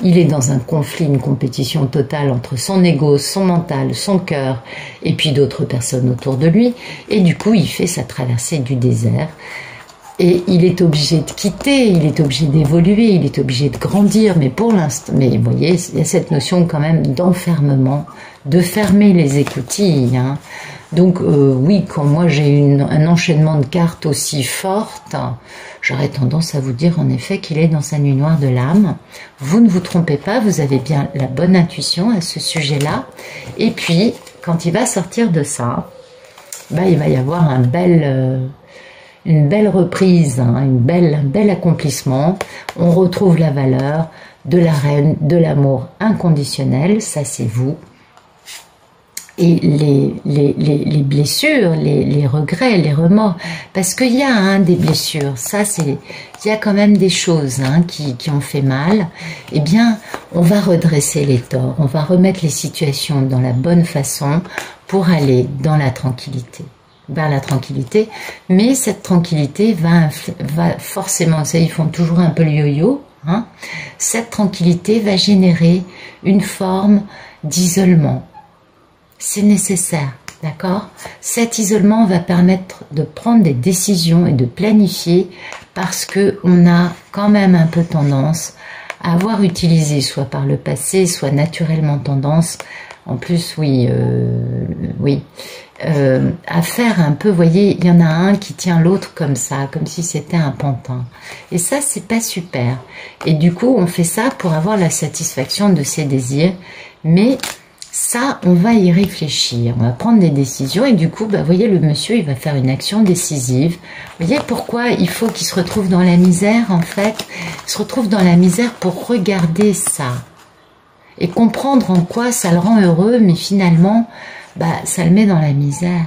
il est dans un conflit, une compétition totale entre son ego, son mental, son cœur, et puis d'autres personnes autour de lui, et du coup, il fait sa traversée du désert, et il est obligé de quitter, il est obligé d'évoluer, il est obligé de grandir, mais pour l'instant, mais vous voyez, il y a cette notion quand même d'enfermement, de fermer les écoutilles, hein. Donc oui, quand moi j'ai un enchaînement de cartes aussi forte, j'aurais tendance à vous dire en effet qu'il est dans sa nuit noire de l'âme. Vous ne vous trompez pas, vous avez bien la bonne intuition à ce sujet-là. Et puis, quand il va sortir de ça, bah, il va y avoir une belle reprise, hein, un bel accomplissement. On retrouve la valeur de la reine, de l'amour inconditionnel, ça c'est vous. Et les blessures, les regrets, les remords, parce qu'il y a hein, des blessures, ça c'est, il y a quand même des choses hein, qui ont fait mal, eh bien on va redresser les torts, on va remettre les situations dans la bonne façon pour aller dans la tranquillité. Vers la tranquillité, mais cette tranquillité va forcément, ça ils font toujours un peu le yo-yo, hein, cette tranquillité va générer une forme d'isolement. C'est nécessaire, d'accord? Cet isolement va permettre de prendre des décisions et de planifier parce que on a quand même un peu tendance à avoir utilisé, soit par le passé, soit naturellement tendance, en plus oui, à faire un peu, vous voyez, il y en a un qui tient l'autre comme ça, comme si c'était un pantin. Et ça, c'est pas super. Et du coup, on fait ça pour avoir la satisfaction de ses désirs, mais ça, on va y réfléchir, on va prendre des décisions et du coup, bah, vous voyez, le monsieur, il va faire une action décisive. Vous voyez pourquoi il faut qu'il se retrouve dans la misère, en fait? Il se retrouve dans la misère pour regarder ça et comprendre en quoi ça le rend heureux, mais finalement, bah, ça le met dans la misère.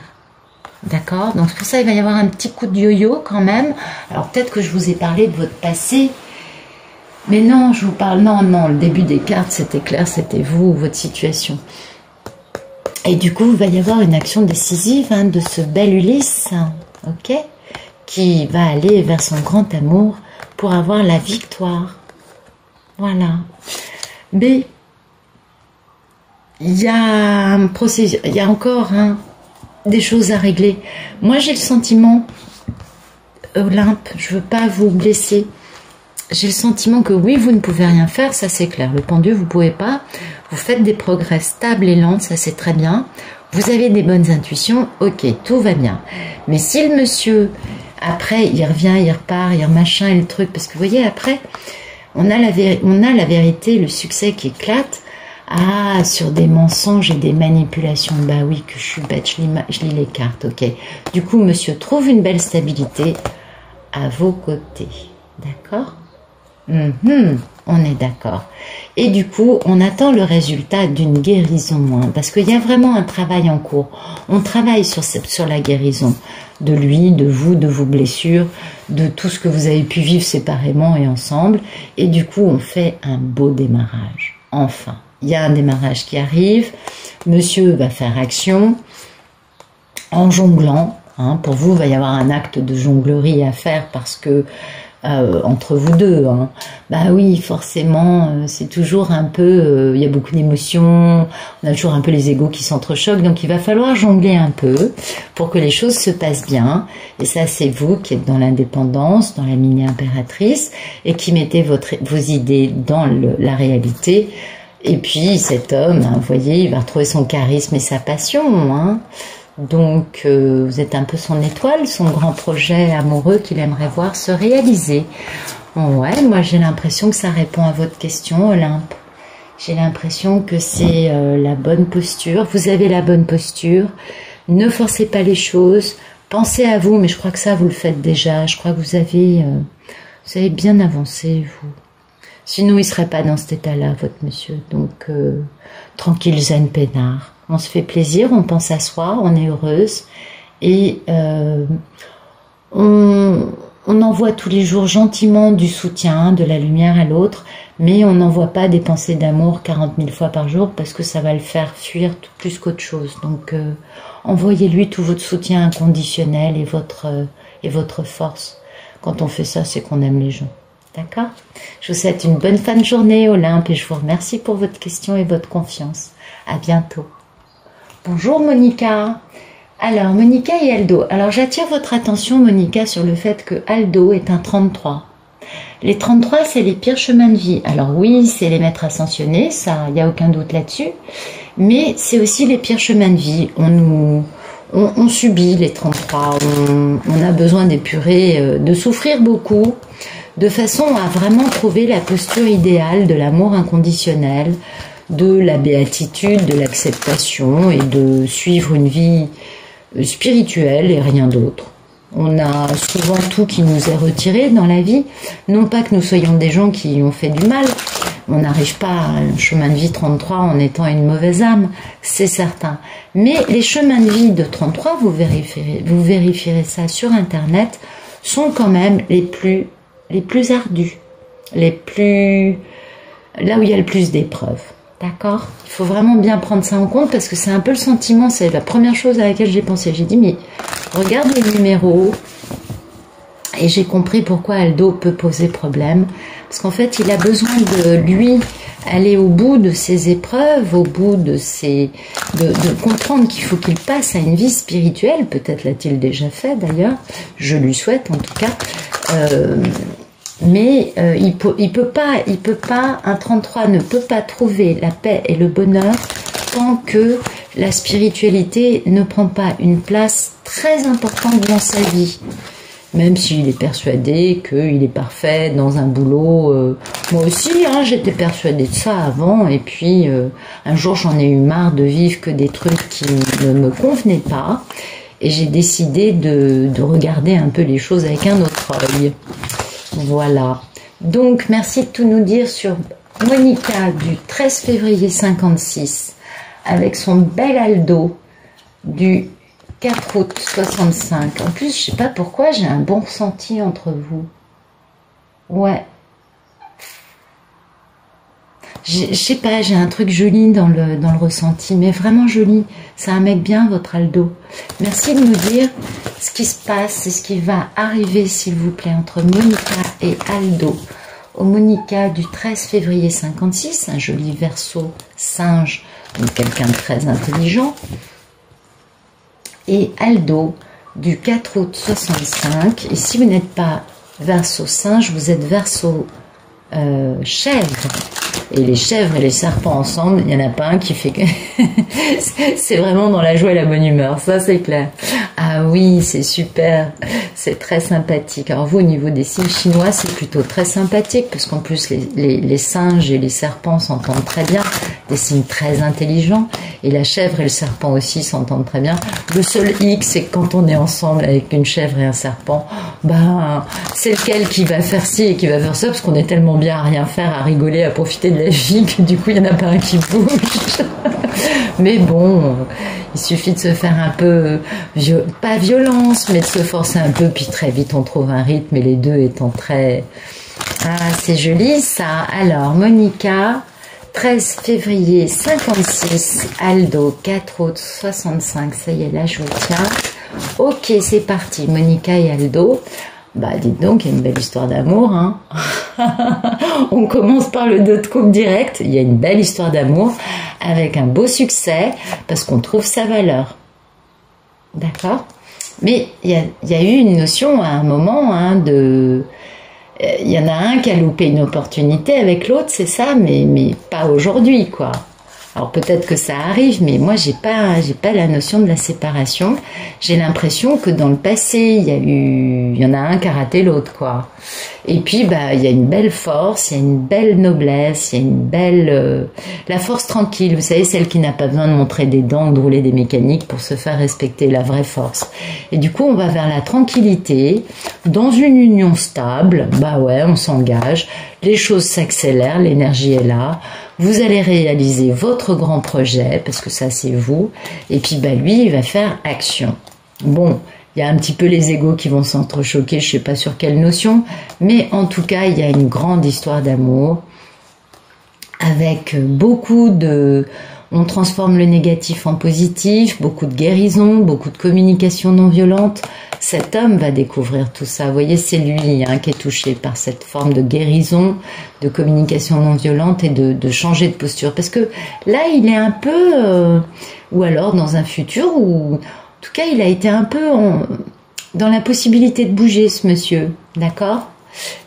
D'accord? Donc, c'est pour ça qu'il va y avoir un petit coup de yo-yo quand même. Alors, peut-être que je vous ai parlé de votre passé, mais non, je vous parle, non, le début des cartes, c'était clair, c'était vous, votre situation. Et du coup, il va y avoir une action décisive hein, de ce bel Ulysse, ok, qui va aller vers son grand amour pour avoir la victoire. Voilà. Mais il y a un processus, il y a encore hein, des choses à régler. Moi, j'ai le sentiment, Olympe, je veux pas vous blesser. J'ai le sentiment que oui, vous ne pouvez rien faire, ça c'est clair. Le pendu, vous pouvez pas. Vous faites des progrès stables et lents, ça c'est très bien. Vous avez des bonnes intuitions, ok, tout va bien. Mais si le monsieur, après, il revient, il repart, il machin et le truc, parce que vous voyez, après, on a la vérité, le succès qui éclate. Ah, sur des mensonges et des manipulations. Bah oui, que je suis bête, je lis les cartes, ok. Du coup, monsieur trouve une belle stabilité à vos côtés. D'accord? On est d'accord. Et du coup, on attend le résultat d'une guérison, hein, parce qu'il y a vraiment un travail en cours. On travaille sur la guérison de lui, de vous, de vos blessures, de tout ce que vous avez pu vivre séparément et ensemble. Et du coup, on fait un beau démarrage. Enfin, il y a un démarrage qui arrive. Monsieur va faire action en jonglant. Hein, pour vous, il va y avoir un acte de jonglerie à faire parce que entre vous deux, hein. Bah oui, forcément, c'est toujours un peu, il y a beaucoup d'émotions, on a toujours un peu les égos qui s'entrechoquent, donc il va falloir jongler un peu pour que les choses se passent bien. Et ça, c'est vous qui êtes dans l'indépendance, dans la mini-impératrice, et qui mettez vos idées dans la réalité. Et puis cet homme, hein, vous voyez, il va retrouver son charisme et sa passion, hein. Donc, vous êtes un peu son étoile, son grand projet amoureux qu'il aimerait voir se réaliser. Ouais, moi j'ai l'impression que ça répond à votre question, Olympe. J'ai l'impression que c'est la bonne posture. Vous avez la bonne posture. Ne forcez pas les choses. Pensez à vous, mais je crois que ça, vous le faites déjà. Je crois que vous avez bien avancé, vous. Sinon, il ne serait pas dans cet état-là, votre monsieur. Donc, tranquille, zen, peinard. On se fait plaisir, on pense à soi, on est heureuse. Et on envoie tous les jours gentiment du soutien, de la lumière à l'autre, mais on n'envoie pas des pensées d'amour 40 000 fois par jour parce que ça va le faire fuir plus qu'autre chose. Donc, envoyez-lui tout votre soutien inconditionnel et votre force. Quand on fait ça, c'est qu'on aime les gens. D'accord? Je vous souhaite une bonne fin de journée, Olympe, et je vous remercie pour votre question et votre confiance. À bientôt. Bonjour Monica. Alors, Monica et Aldo. Alors, j'attire votre attention, Monica, sur le fait que Aldo est un 33. Les 33, c'est les pires chemins de vie. Alors oui, c'est les maîtres ascensionnés, ça, il n'y a aucun doute là-dessus. Mais c'est aussi les pires chemins de vie. On subit les 33, on a besoin d'épurer, de souffrir beaucoup, de façon à vraiment trouver la posture idéale de l'amour inconditionnel, de la béatitude, de l'acceptation et de suivre une vie spirituelle et rien d'autre. On a souvent tout qui nous est retiré dans la vie, non pas que nous soyons des gens qui ont fait du mal, on n'arrive pas à un chemin de vie 33 en étant une mauvaise âme, c'est certain. Mais les chemins de vie de 33, vous vérifierez ça sur Internet, sont quand même les plus ardus, là où il y a le plus d'épreuves. D'accord? Il faut vraiment bien prendre ça en compte parce que c'est un peu le sentiment, c'est la première chose à laquelle j'ai pensé. J'ai dit, mais regarde les numéros et j'ai compris pourquoi Aldo peut poser problème. Parce qu'en fait, il a besoin de lui aller au bout de ses épreuves, au bout de comprendre qu'il faut qu'il passe à une vie spirituelle. Peut-être l'a-t-il déjà fait d'ailleurs. Je lui souhaite en tout cas. Mais il peut pas, un 33 ne peut pas trouver la paix et le bonheur tant que la spiritualité ne prend pas une place très importante dans sa vie. Même s'il est persuadé qu'il est parfait dans un boulot. Moi aussi, hein, j'étais persuadée de ça avant. Et puis, un jour, j'en ai eu marre de vivre que des trucs qui ne me convenaient pas. Et j'ai décidé de regarder un peu les choses avec un autre œil. Voilà. Donc, merci de tout nous dire sur Monica du 13 février 56 avec son bel Aldo du 4 août 65. En plus, je sais pas pourquoi, j'ai un bon ressenti entre vous. Ouais. Je sais pas, j'ai un truc joli dans le ressenti, mais vraiment joli. C'est un mec bien, votre Aldo. Merci de nous dire ce qui se passe et ce qui va arriver, s'il vous plaît, entre Monica et Aldo. Au Monica du 13 février 56, un joli verso singe, donc quelqu'un de très intelligent. Et Aldo du 4 août 65. Et si vous n'êtes pas verso singe, vous êtes verso chèvre. Et les chèvres et les serpents ensemble, il n'y en a pas un qui fait que... c'est vraiment dans la joie et la bonne humeur, ça c'est clair. Ah oui, c'est super, c'est très sympathique. Alors vous, au niveau des signes chinois, c'est plutôt très sympathique, parce qu'en plus les singes et les serpents s'entendent très bien, des signes très intelligents, et la chèvre et le serpent aussi s'entendent très bien. Le seul hic, c'est que quand on est ensemble avec une chèvre et un serpent, ben, c'est lequel qui va faire ci et qui va faire ça, parce qu'on est tellement bien à rien faire, à rigoler, à profiter de la vie, que du coup, il n'y en a pas un qui bouge. Mais bon, il suffit de se faire un peu, pas violence, mais de se forcer un peu, puis très vite on trouve un rythme, et les deux étant très... Ah, c'est joli ça. Alors, Monica, 13 février 56, Aldo, 4 août 65, ça y est, là je vous tiens. Ok, c'est parti, Monica et Aldo. Bah, dites donc, il y a une belle histoire d'amour, hein. On commence par le 2 de coupe direct. Il y a une belle histoire d'amour avec un beau succès parce qu'on trouve sa valeur. D'accord? Mais il y a eu une notion à un moment, hein, de... Il y en a un qui a loupé une opportunité avec l'autre, c'est ça, mais pas aujourd'hui, quoi. Alors peut-être que ça arrive, mais moi j'ai pas la notion de la séparation. J'ai l'impression que dans le passé, il y en a un qui a raté l'autre, quoi. Et puis bah il y a une belle force, il y a une belle noblesse, il y a une belle la force tranquille. Vous savez, celle qui n'a pas besoin de montrer des dents ou de rouler des mécaniques pour se faire respecter, la vraie force. Et du coup, on va vers la tranquillité, dans une union stable. Bah ouais, on s'engage, les choses s'accélèrent, l'énergie est là. Vous allez réaliser votre grand projet, parce que ça c'est vous, et puis bah lui il va faire action. Bon, il y a un petit peu les égos qui vont s'entrechoquer, je sais pas sur quelle notion, mais en tout cas il y a une grande histoire d'amour, avec beaucoup de... On transforme le négatif en positif, beaucoup de guérison, beaucoup de communication non violente. Cet homme va découvrir tout ça. Vous voyez, c'est lui hein, qui est touché par cette forme de guérison, de communication non violente et de changer de posture. Parce que là, il est un peu... ou alors dans un futur où... En tout cas, il a été un peu dans la possibilité de bouger, ce monsieur. D'accord ?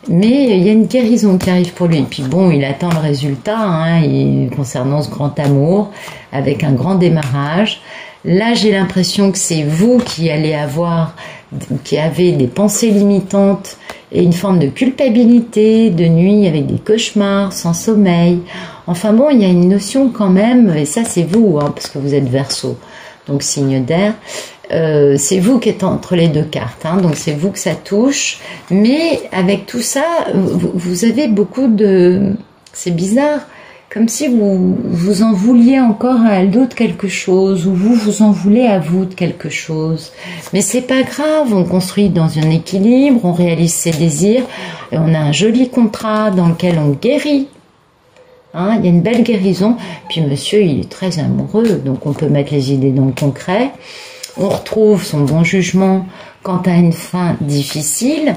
Mais il y a une guérison qui arrive pour lui. Et puis bon, il attend le résultat hein, concernant ce grand amour, avec un grand démarrage. Là, j'ai l'impression que c'est vous qui allez qui avez des pensées limitantes et une forme de culpabilité, de nuit avec des cauchemars, sans sommeil. Enfin bon, il y a une notion quand même, et ça c'est vous, hein, parce que vous êtes Verseau, donc signe d'air. C'est vous qui êtes entre les deux cartes, hein, donc c'est vous que ça touche, mais avec tout ça, vous avez beaucoup de... C'est bizarre, comme si vous en vouliez encore à d'autres quelque chose, ou vous en voulez à vous de quelque chose. Mais c'est pas grave, on construit dans un équilibre, on réalise ses désirs, et on a un joli contrat dans lequel on guérit. Hein, il y a une belle guérison, puis monsieur, il est très amoureux, donc on peut mettre les idées dans le concret. On retrouve son bon jugement quant à une fin difficile,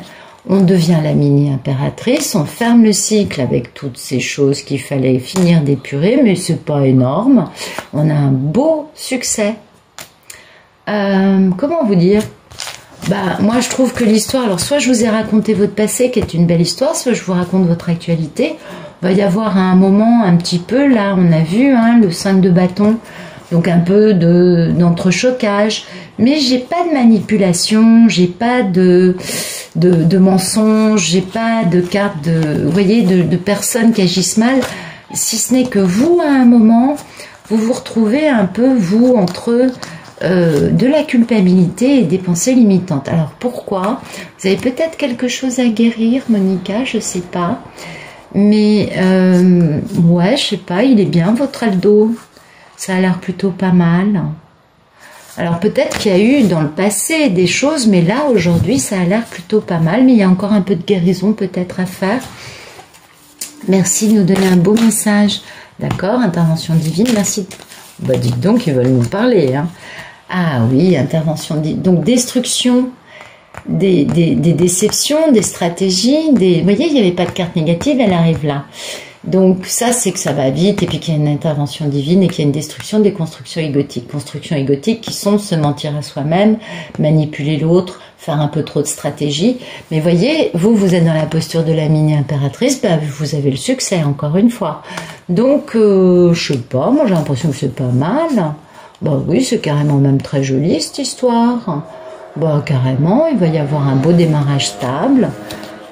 on devient la mini-impératrice, on ferme le cycle avec toutes ces choses qu'il fallait finir d'épurer, mais c'est pas énorme, on a un beau succès. Comment vous dire? Bah, moi je trouve que l'histoire, alors soit je vous ai raconté votre passé qui est une belle histoire, soit je vous raconte votre actualité. Il va y avoir un moment un petit peu, là on a vu hein, le 5 de bâton, donc un peu d'entrechoquage, mais j'ai pas de manipulation, j'ai pas de mensonges, j'ai pas de carte vous voyez, de personnes qui agissent mal, si ce n'est que vous, à un moment, vous vous retrouvez un peu, vous, entre de la culpabilité et des pensées limitantes. Alors pourquoi? Vous avez peut-être quelque chose à guérir, Monica, je sais pas. Mais, ouais, je sais pas, il est bien votre Aldo. Ça a l'air plutôt pas mal. Alors peut-être qu'il y a eu dans le passé des choses, mais là, aujourd'hui, ça a l'air plutôt pas mal. Mais il y a encore un peu de guérison peut-être à faire. Merci de nous donner un beau message. D'accord, intervention divine, merci. Bah dites donc, ils veulent nous parler. Hein. Ah oui, intervention divine. Donc destruction des déceptions, des stratégies. Vous voyez, il n'y avait pas de carte négative, elle arrive là. Donc ça, c'est que ça va vite et puis qu'il y a une intervention divine et qu'il y a une destruction des constructions égotiques. Constructions égotiques qui sont se mentir à soi-même, manipuler l'autre, faire un peu trop de stratégie. Mais voyez, vous êtes dans la posture de la mini-impératrice, bah, vous avez le succès, encore une fois. Donc, je sais pas, moi j'ai l'impression que c'est pas mal. Bah oui, c'est carrément même très joli cette histoire. Bah carrément, il va y avoir un beau démarrage stable.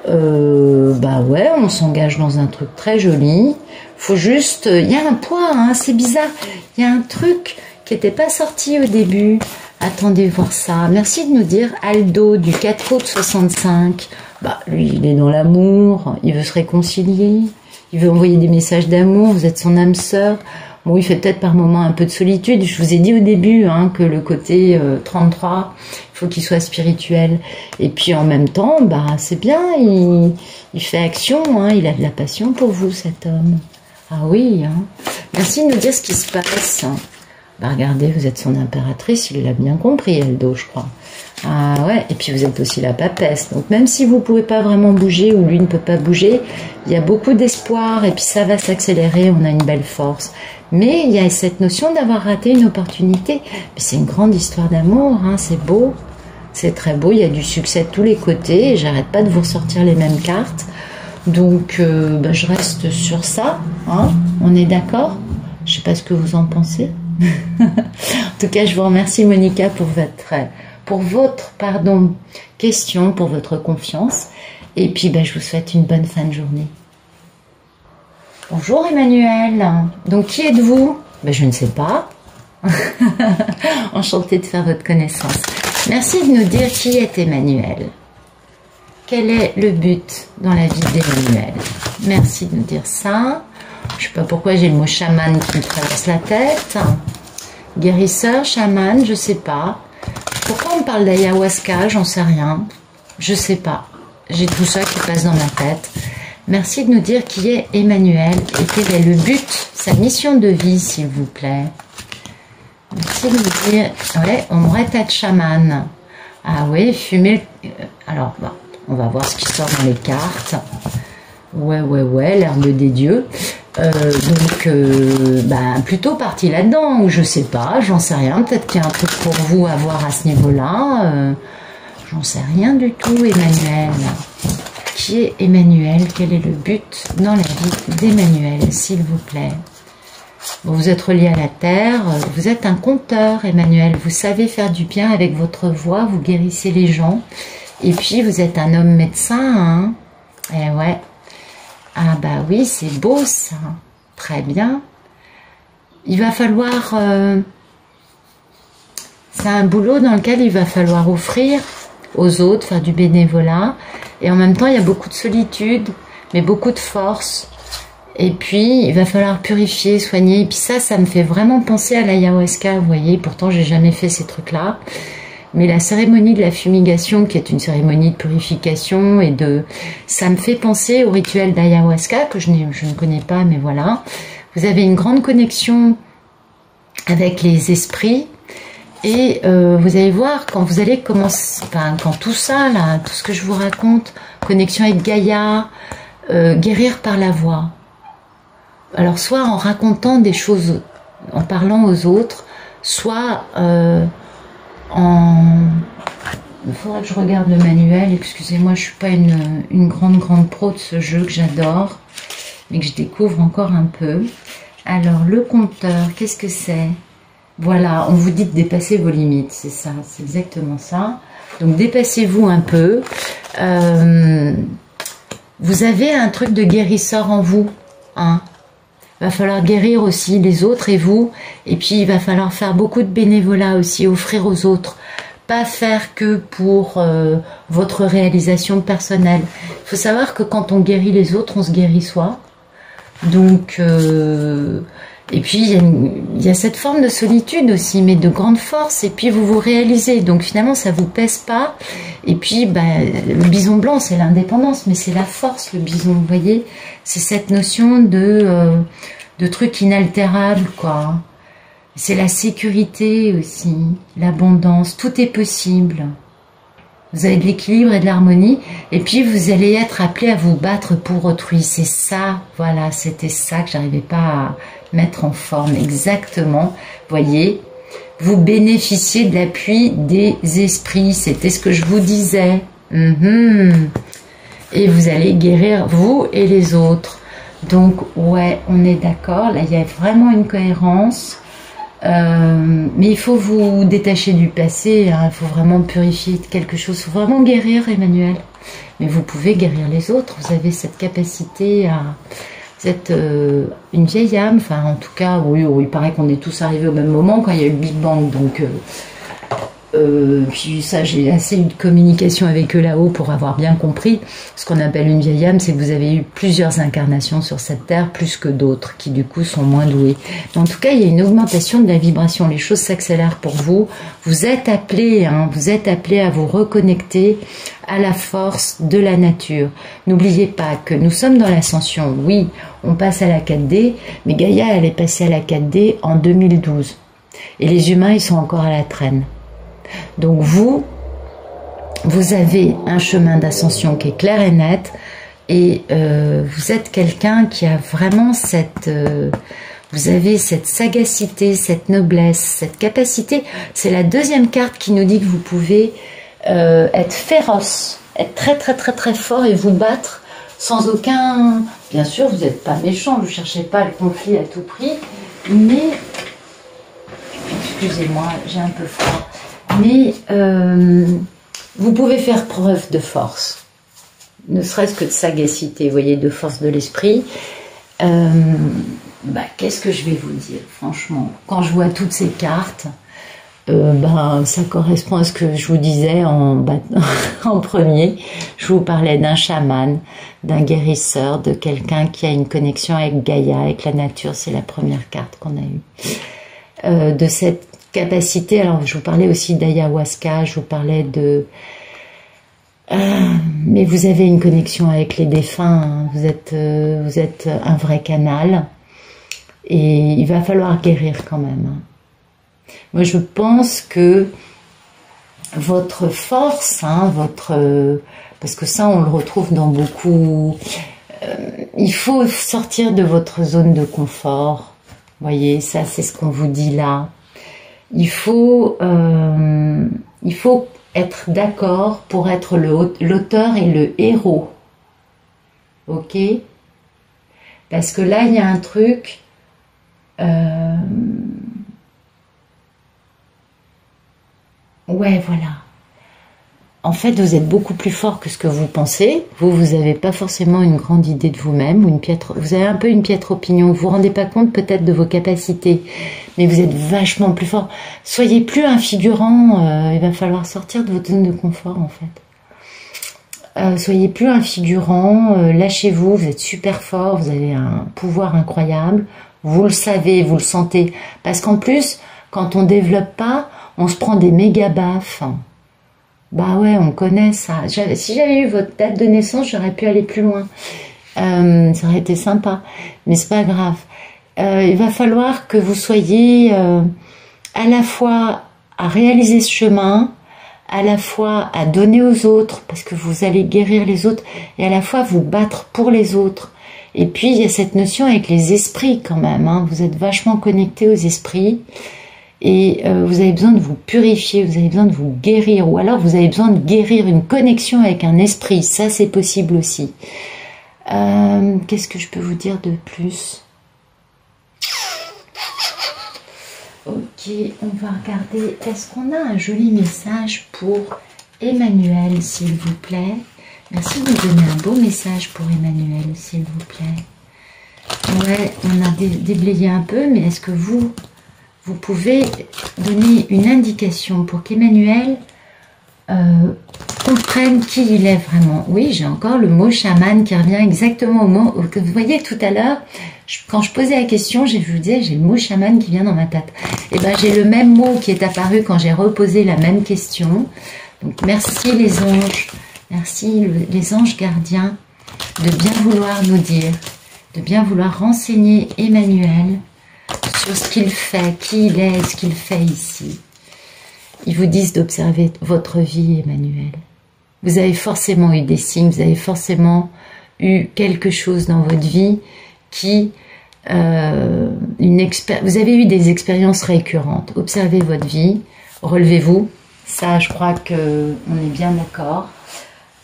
Bah ouais, on s'engage dans un truc très joli. Faut juste... Il y a un point, hein, c'est bizarre. Il y a un truc qui n'était pas sorti au début. Attendez voir ça. Merci de nous dire Aldo du 4 août 65. Bah lui, il est dans l'amour. Il veut se réconcilier. Il veut envoyer des messages d'amour. Vous êtes son âme sœur. Bon, il fait peut-être par moments un peu de solitude. Je vous ai dit au début hein, que le côté 33, il faut qu'il soit spirituel. Et puis en même temps, bah c'est bien, il fait action, hein, il a de la passion pour vous, cet homme. Ah oui, hein. Merci de nous dire ce qui se passe. Bah regardez, vous êtes son impératrice, il l'a bien compris, Aldo, je crois. Ah ouais, et puis vous êtes aussi la papesse. Donc même si vous ne pouvez pas vraiment bouger ou lui ne peut pas bouger, il y a beaucoup d'espoir et puis ça va s'accélérer, on a une belle force. Mais il y a cette notion d'avoir raté une opportunité. C'est une grande histoire d'amour, hein, c'est beau, c'est très beau, il y a du succès de tous les côtés et j'arrête pas de vous ressortir les mêmes cartes. Donc je reste sur ça, hein, on est d'accord? Je ne sais pas ce que vous en pensez. En tout cas, je vous remercie Monica pour votre question, pour votre confiance. Et puis, je vous souhaite une bonne fin de journée. Bonjour Emmanuel. Donc, qui êtes-vous? Je ne sais pas. Enchantée de faire votre connaissance. Merci de nous dire qui est Emmanuel. Quel est le but dans la vie d'Emmanuel? Merci de nous dire ça. Je ne sais pas pourquoi j'ai le mot chaman qui me traverse la tête. Guérisseur, chaman, je ne sais pas. Pourquoi on parle d'ayahuasca? J'en sais rien. Je ne sais pas. J'ai tout ça qui passe dans ma tête. Merci de nous dire qui est Emmanuel et quel est le but, sa mission de vie, s'il vous plaît. Merci de nous dire... Ouais, on pourrait être chaman. Ah oui, fumer... Alors, on va voir ce qui sort dans les cartes. Ouais, l'herbe des dieux. Plutôt parti là-dedans, ou je sais pas, j'en sais rien, peut-être qu'il y a un truc pour vous à voir à ce niveau-là, j'en sais rien du tout. Emmanuel, qui est Emmanuel? Quel est le but dans la vie d'Emmanuel, s'il vous plaît? Vous êtes relié à la terre, vous êtes un conteur, Emmanuel, vous savez faire du bien avec votre voix, vous guérissez les gens, et puis vous êtes un homme médecin, hein? Eh ouais. Ah oui, c'est beau ça, très bien. Il va falloir... c'est un boulot dans lequel il va falloir offrir aux autres, faire du bénévolat. Et en même temps, il y a beaucoup de solitude, mais beaucoup de force. Et puis, il va falloir purifier, soigner. Et puis ça me fait vraiment penser à l'ayahuasca, vous voyez. Pourtant, j'ai jamais fait ces trucs-là. Mais la cérémonie de la fumigation, qui est une cérémonie de purification ça me fait penser au rituel d'ayahuasca, que je ne connais pas, mais voilà. Vous avez une grande connexion avec les esprits, et vous allez voir, quand vous allez commencer, quand tout ça, là, tout ce que je vous raconte, connexion avec Gaïa, guérir par la voix. Alors, soit en racontant des choses, en parlant aux autres, soit... Il faudra que je regarde le manuel, excusez-moi, je suis pas une grande pro de ce jeu que j'adore, mais que je découvre encore un peu. Alors, le compteur, qu'est-ce que c'est? Voilà, on vous dit de dépasser vos limites, c'est ça, c'est exactement ça. Donc, dépassez-vous un peu. Vous avez un truc de guérisseur en vous, hein? Il va falloir guérir aussi les autres et vous. Et puis, il va falloir faire beaucoup de bénévolat aussi, offrir aux autres. Pas faire que pour votre réalisation personnelle. Il faut savoir que quand on guérit les autres, on se guérit soi. Donc, et puis, il y a cette forme de solitude aussi, mais de grande force. Et puis, vous vous réalisez. Donc, finalement, ça vous pèse pas. Et puis, le bison blanc, c'est l'indépendance, mais c'est la force, le bison, vous voyez. C'est cette notion de truc inaltérable, quoi. C'est la sécurité aussi, l'abondance, tout est possible. Vous avez de l'équilibre et de l'harmonie, et puis vous allez être appelé à vous battre pour autrui. C'est ça, voilà, c'était ça que j'arrivais pas à mettre en forme exactement. Voyez, vous bénéficiez de l'appui des esprits, c'était ce que je vous disais. Et vous allez guérir vous et les autres. Donc, ouais, on est d'accord, là, il y a vraiment une cohérence. Mais il faut vous détacher du passé, hein, il faut vraiment purifier quelque chose, il faut vraiment guérir, Emmanuel. Mais vous pouvez guérir les autres, vous avez cette capacité à... Vous êtes une vieille âme, enfin en tout cas, oui, il paraît qu'on est tous arrivés au même moment quand il y a eu le Big Bang, donc... puis ça, j'ai assez eu de communication avec eux là-haut pour avoir bien compris. Ce qu'on appelle une vieille âme, c'est que vous avez eu plusieurs incarnations sur cette terre, plus que d'autres, qui du coup sont moins doués. Mais en tout cas, il y a une augmentation de la vibration, les choses s'accélèrent pour vous. Vous êtes appelés, vous êtes appelés à vous reconnecter à la force de la nature. N'oubliez pas que nous sommes dans l'ascension. Oui, on passe à la 4D, mais Gaïa, elle est passée à la 4D en 2012. Et les humains, ils sont encore à la traîne. Donc vous vous avez un chemin d'ascension qui est clair et net, et vous êtes quelqu'un qui a vraiment cette... vous avez cette sagacité, cette noblesse, cette capacité. C'est la deuxième carte qui nous dit que vous pouvez être féroce, être très très très très fort et vous battre sans aucun... Bien sûr, vous n'êtes pas méchant, vous ne cherchez pas le conflit à tout prix, mais... Excusez-moi, j'ai un peu froid. Mais vous pouvez faire preuve de force, ne serait-ce que de sagacité, vous voyez, de force de l'esprit. Qu'est-ce que je vais vous dire, franchement, quand je vois toutes ces cartes, ça correspond à ce que je vous disais en premier. Je vous parlais d'un chaman, d'un guérisseur, de quelqu'un qui a une connexion avec Gaïa, avec la nature. C'est la première carte qu'on a eue. De cette capacité, alors je vous parlais aussi d'ayahuasca, je vous parlais de... mais vous avez une connexion avec les défunts, hein. Vous êtes un vrai canal. Et il va falloir guérir quand même, hein. Moi, je pense que votre force, hein, parce que ça, on le retrouve dans beaucoup... il faut sortir de votre zone de confort. Vous voyez, ça, c'est ce qu'on vous dit là. Il faut être d'accord pour être l'auteur et le héros. Ok? Parce que là, il y a un truc... ouais, voilà. En fait, vous êtes beaucoup plus fort que ce que vous pensez. Vous n'avez pas forcément une grande idée de vous-même, vous avez un peu une piètre opinion. Vous vous rendez pas compte peut-être de vos capacités, mais vous êtes vachement plus fort. Soyez plus un figurant. Il va falloir sortir de votre zone de confort, en fait. Soyez plus un figurant. Lâchez-vous. Vous êtes super fort. Vous avez un pouvoir incroyable. Vous le savez, vous le sentez. Parce qu'en plus, quand on développe pas, on se prend des méga baffes. Bah ouais, on connaît ça. Si j'avais eu votre date de naissance, j'aurais pu aller plus loin. Ça aurait été sympa. Mais c'est pas grave. Il va falloir que vous soyez à la fois à réaliser ce chemin, à la fois à donner aux autres, parce que vous allez guérir les autres, et à la fois vous battre pour les autres. Et puis, il y a cette notion avec les esprits quand même, hein. Vous êtes vachement connectés aux esprits. Et vous avez besoin de vous purifier, vous avez besoin de vous guérir, ou alors vous avez besoin de guérir une connexion avec un esprit, ça c'est possible aussi. Qu'est-ce que je peux vous dire de plus? Ok, on va regarder, est-ce qu'on a un joli message pour Emmanuel, s'il vous plaît? Merci de me donner un beau message pour Emmanuel, s'il vous plaît. Ouais, on a déblayé un peu, mais est-ce que vous pouvez donner une indication pour qu'Emmanuel comprenne qui il est vraiment. Oui, j'ai encore le mot chaman qui revient exactement au mot que vous voyez tout à l'heure. Quand je posais la question, je vous disais, j'ai le mot chaman qui vient dans ma tête. Et ben, j'ai le même mot qui est apparu quand j'ai reposé la même question. Donc, merci les anges, merci les anges gardiens de bien vouloir nous dire, de bien vouloir renseigner Emmanuel sur ce qu'il fait, qui il est, ce qu'il fait ici. Ils vous disent d'observer votre vie, Emmanuel. Vous avez forcément eu des signes, vous avez forcément eu quelque chose dans votre vie qui... vous avez eu des expériences récurrentes. Observez votre vie, relevez-vous. Ça, je crois qu'on est bien d'accord.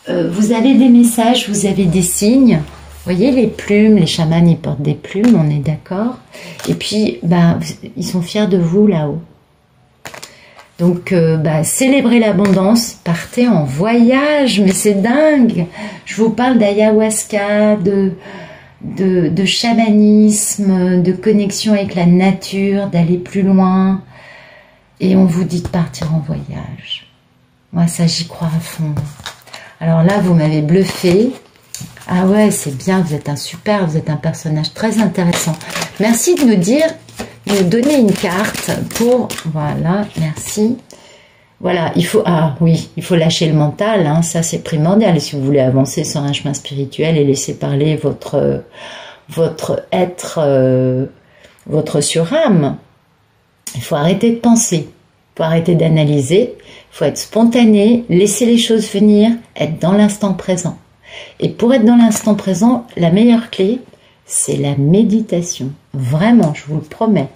Vous avez des messages, vous avez des signes. Vous voyez les plumes, les chamans, ils portent des plumes, on est d'accord. Et puis, ils sont fiers de vous là-haut. Donc, célébrez l'abondance, partez en voyage, mais c'est dingue. Je vous parle d'ayahuasca, de chamanisme, de connexion avec la nature, d'aller plus loin. Et on vous dit de partir en voyage. Moi, ça, j'y crois à fond. Alors là, vous m'avez bluffé. Ah ouais, c'est bien, vous êtes vous êtes un personnage très intéressant. Merci de nous donner une carte pour, voilà, merci. Voilà, il faut lâcher le mental, hein, ça c'est primordial si vous voulez avancer sur un chemin spirituel et laisser parler votre être, votre surâme. Il faut arrêter de penser. faut arrêter d'analyser, faut être spontané, laisser les choses venir, être dans l'instant présent. Et pour être dans l'instant présent, la meilleure clé, c'est la méditation. Vraiment, je vous le promets.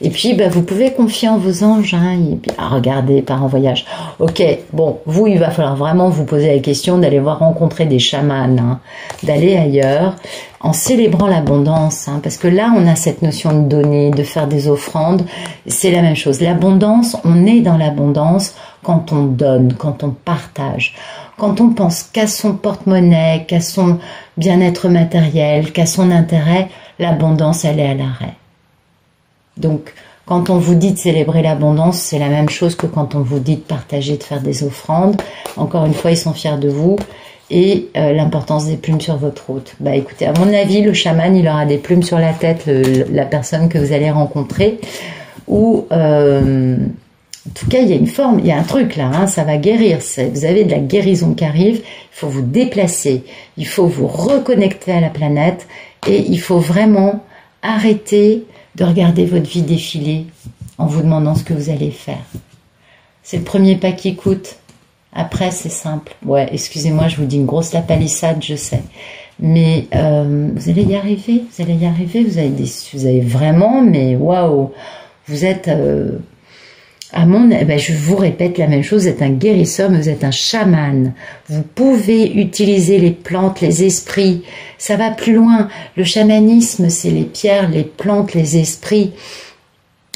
Et puis, vous pouvez confier en vos anges. Et puis, regardez, part en voyage. Ok, bon, vous, il va falloir vraiment vous poser la question d'aller voir rencontrer des chamans, d'aller ailleurs, en célébrant l'abondance. Parce que là, on a cette notion de donner, de faire des offrandes. C'est la même chose. L'abondance, on est dans l'abondance quand on donne, quand on partage. Quand on pense qu'à son porte-monnaie, qu'à son bien-être matériel, qu'à son intérêt, l'abondance, elle est à l'arrêt. Donc, quand on vous dit de célébrer l'abondance, c'est la même chose que quand on vous dit de partager, de faire des offrandes. Encore une fois, ils sont fiers de vous. Et l'importance des plumes sur votre route. Écoutez, à mon avis, le chaman, il aura des plumes sur la tête, la personne que vous allez rencontrer. Ou, en tout cas, il y a une forme, il y a un truc là, ça va guérir. Vous avez de la guérison qui arrive. Il faut vous déplacer. Il faut vous reconnecter à la planète. Et il faut vraiment arrêter de regarder votre vie défiler en vous demandant ce que vous allez faire. C'est le premier pas qui coûte. Après, c'est simple. Ouais, excusez-moi, je vous dis une grosse lapalissade, je sais. Mais vous allez y arriver, vous allez y arriver. Vous avez vraiment, mais waouh, vous êtes... je vous répète la même chose, vous êtes un guérisseur, mais vous êtes un chaman. Vous pouvez utiliser les plantes, les esprits. Ça va plus loin. Le chamanisme, c'est les pierres, les plantes, les esprits.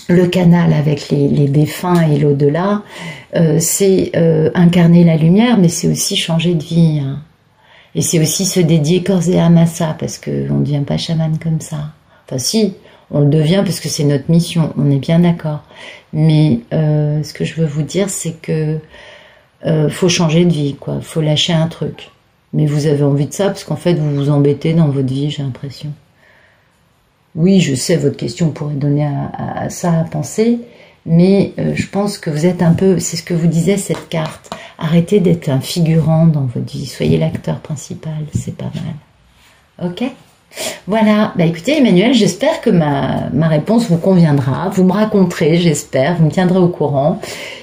Le canal avec les défunts et l'au-delà, c'est incarner la lumière, mais c'est aussi changer de vie. Et c'est aussi se dédier corps et âme à ça, parce qu'on ne devient pas chaman comme ça. Enfin si, on le devient parce que c'est notre mission, on est bien d'accord. Mais ce que je veux vous dire, c'est que faut changer de vie, quoi. Faut lâcher un truc. Mais vous avez envie de ça parce qu'en fait, vous vous embêtez dans votre vie, j'ai l'impression. Oui, je sais, votre question pourrait donner à ça à penser, mais je pense que vous êtes un peu, c'est ce que vous disait cette carte, arrêtez d'être un figurant dans votre vie, soyez l'acteur principal, c'est pas mal. Ok ? Voilà, écoutez Emmanuel, j'espère que ma réponse vous conviendra, vous me raconterez, j'espère, vous me tiendrez au courant,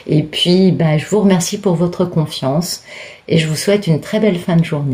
et puis je vous remercie pour votre confiance, et je vous souhaite une très belle fin de journée.